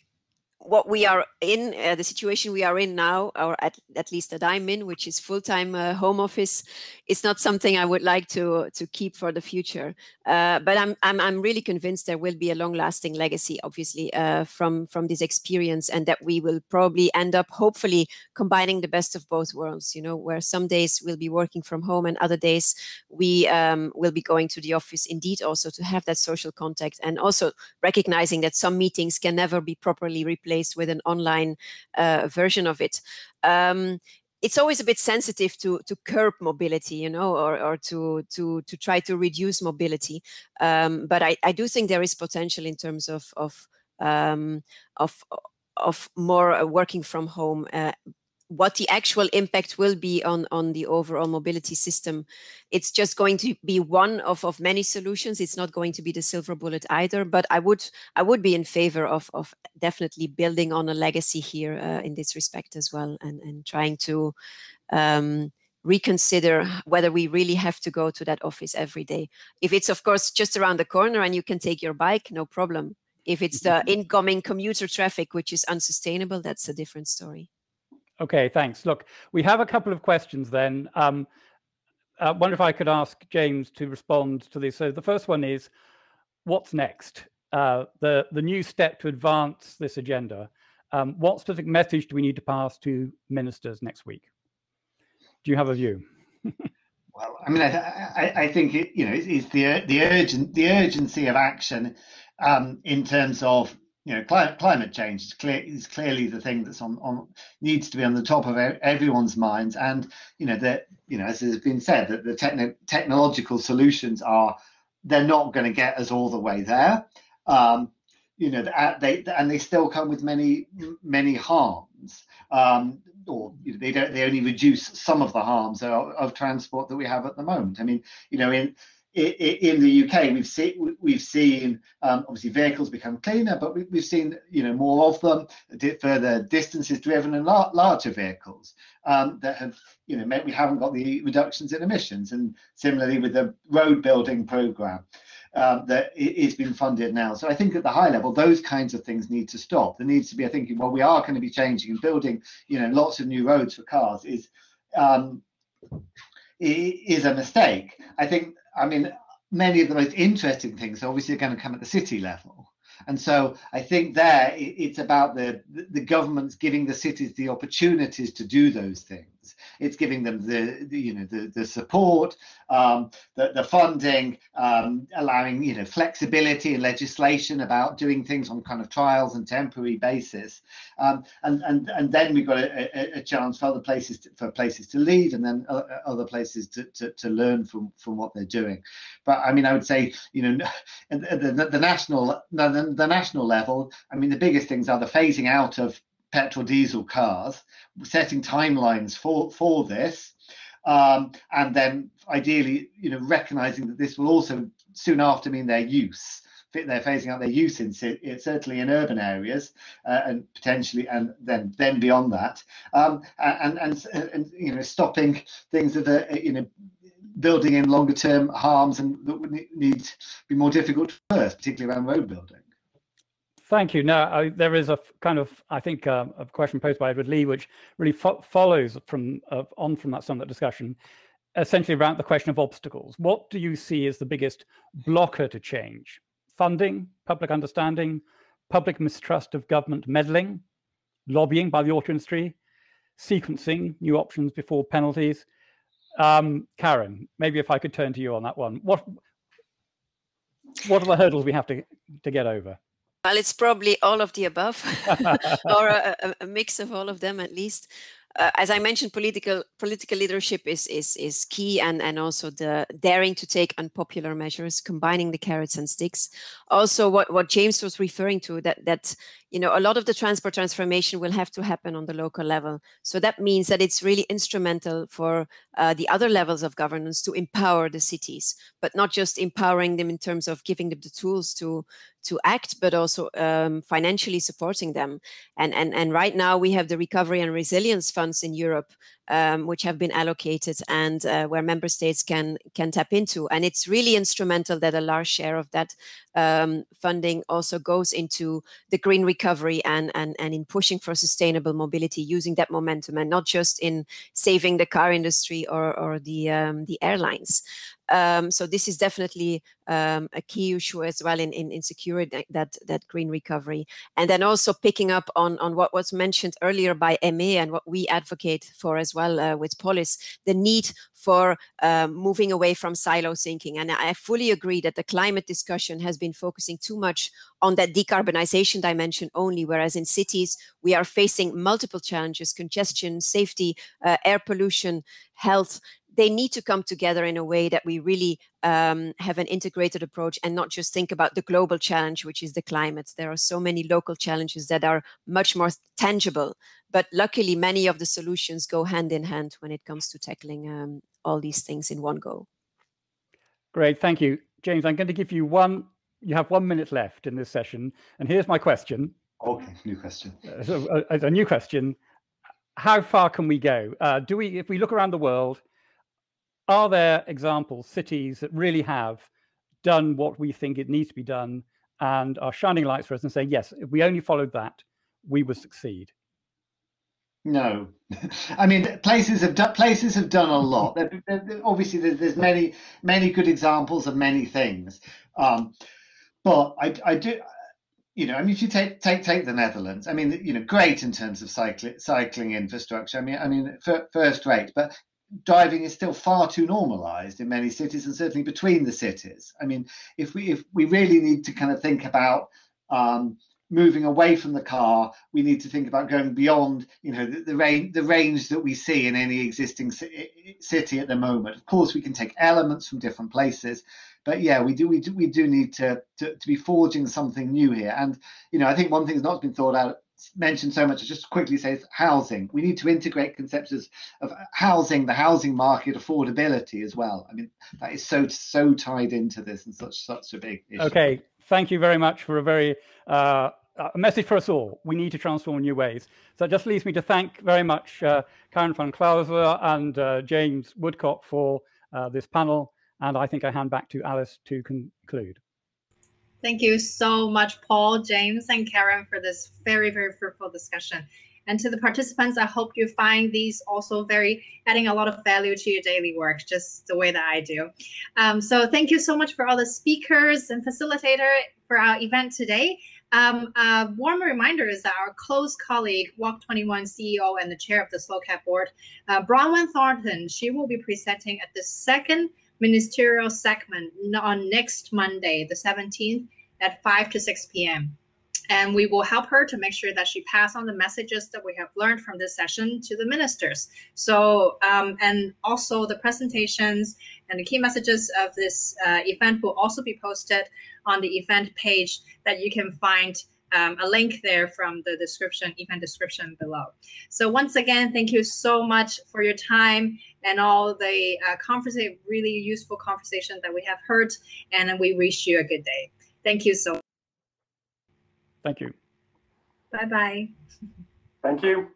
what we are in, the situation we are in now, or at least that I'm in, which is full-time home office, is not something I would like to keep for the future. But I'm really convinced there will be a long-lasting legacy, obviously, from this experience, and that we will probably end up, hopefully, combining the best of both worlds. You know, where some days we'll be working from home, and other days we will be going to the office, indeed, also to have that social contact, and also recognizing that some meetings can never be properly replaced with an online version of it. It's always a bit sensitive to curb mobility, you know, or to try to reduce mobility. But I do think there is potential in terms of more working from home. What the actual impact will be on the overall mobility system, it's just going to be one of many solutions. It's not going to be the silver bullet either, but I would be in favor of definitely building on a legacy here in this respect as well, and trying to reconsider whether we really have to go to that office every day. If it's, of course, just around the corner and you can take your bike, no problem. If it's the incoming commuter traffic, which is unsustainable, that's a different story.
Okay, thanks. Look, we have a couple of questions then. Wonder if I could ask James to respond to this. So the first one is, what's next? The new step to advance this agenda. What specific message do we need to pass to ministers next week? Do you have a view?
Well, I mean, I think it's the urgency of action in terms of, you know, climate change is clearly the thing that's needs to be on the top of everyone's minds, and as has been said, that the technological solutions they're not going to get us all the way there. They still come with many harms, or they only reduce some of the harms of transport that we have at the moment. I mean, in the UK, we've seen obviously vehicles become cleaner, but we've seen more of them, further distances driven, and larger vehicles that have meant we haven't got the reductions in emissions. And similarly with the road building programme that is being funded now. So I think at the high level, those kinds of things need to stop. There needs to be a thinking, well, we are going to be changing and building lots of new roads for cars is a mistake. I mean, many of the most interesting things obviously are going to come at the city level. And so I think there it's about the governments giving the cities the opportunities to do those things. It's giving them the support, the funding, allowing flexibility in legislation about doing things on kind of trials and temporary basis, and then we've got a chance for other places to lead, and then other places to learn from what they're doing. But I mean, I would say the national level. I mean, the biggest things are the phasing out of petrol diesel cars, setting timelines for this, and then ideally recognizing that this will also soon after mean their use. They're phasing out their use certainly in urban areas, and potentially, and then beyond that, and stopping things that are building in longer term harms and that would need to be more difficult first, particularly around road building.
Thank you. Now, there is a kind of, I think, a question posed by Edward Lee, which really follows from some of that discussion, essentially around the question of obstacles. What do you see as the biggest blocker to change? Funding, public understanding, public mistrust of government meddling, lobbying by the auto industry, sequencing, new options before penalties? Karen, maybe if I could turn to you on that one. What are the hurdles we have to get over?
Well, it's probably all of the above, or a mix of all of them at least. As I mentioned, political leadership is key, and also the daring to take unpopular measures, combining the carrots and sticks. Also, what James was referring to, that a lot of the transport transformation will have to happen on the local level. So that means that it's really instrumental for the other levels of governance to empower the cities, but not just empowering them in terms of giving them the tools to act, but also financially supporting them. And right now we have the recovery and resilience funds in Europe, which have been allocated, and where member states can tap into. And it's really instrumental that a large share of that funding also goes into the green recovery and in pushing for sustainable mobility, using that momentum, and not just in saving the car industry or the airlines. So this is definitely a key issue as well in securing that green recovery. And then also picking up on what was mentioned earlier by Aimee and what we advocate for as well with POLIS, the need for moving away from silo thinking. And I fully agree that the climate discussion has been focusing too much on that decarbonization dimension only, whereas in cities we are facing multiple challenges: congestion, safety, air pollution, health. They need to come together in a way that we really have an integrated approach and not just think about the global challenge, which is the climate. There are so many local challenges that are much more tangible, but luckily many of the solutions go hand in hand when it comes to tackling all these things in one go.
Great, thank you. James, I'm going to give you you have 1 minute left in this session, and here's my question.
Okay, new question.
A new question. How far can we go? If we look around the world, are there examples, cities that really have done what we think it needs to be done and are shining lights for us and say, yes, if we only followed that, we would succeed?
No, I mean, places have done a lot. Obviously, there's many good examples of many things, but I do. I mean, if you take the Netherlands, I mean, great in terms of cycling infrastructure. I mean, first rate, but driving is still far too normalized in many cities, and certainly between the cities. I mean, if we really need to kind of think about moving away from the car, we need to think about going beyond, the range that we see in any existing city at the moment. Of course, we can take elements from different places, but yeah, we do need to be forging something new here. And I think one thing that's not been mentioned so much, just quickly say, is housing. We need to integrate concepts of housing, the housing market, affordability as well. I mean, that is so tied into this and such a big issue.
Okay, thank you very much for a very a message for us all. We need to transform in new ways. So it just leaves me to thank very much Karen van Clausewitz and James Woodcock for this panel. And I think I hand back to Alice to conclude.
Thank you so much, Paul, James, and Karen, for this very, very fruitful discussion. And to the participants, I hope you find these also adding a lot of value to your daily work, just the way that I do. So thank you so much for all the speakers and facilitator for our event today. A warm reminder is that our close colleague, Walk21 CEO and the chair of the SLOCAT board, Bronwyn Thornton, she will be presenting at the second ministerial segment on next Monday, the 17th at 5 to 6 p.m. And we will help her to make sure that she pass on the messages that we have learned from this session to the ministers. So, and also the presentations and the key messages of this event will also be posted on the event page that you can find a link there from the event description below. So once again, thank you so much for your time and all the really useful conversation that we have heard, and we wish you a good day. Thank you so much.
Thank you.
Bye-bye.
Thank you.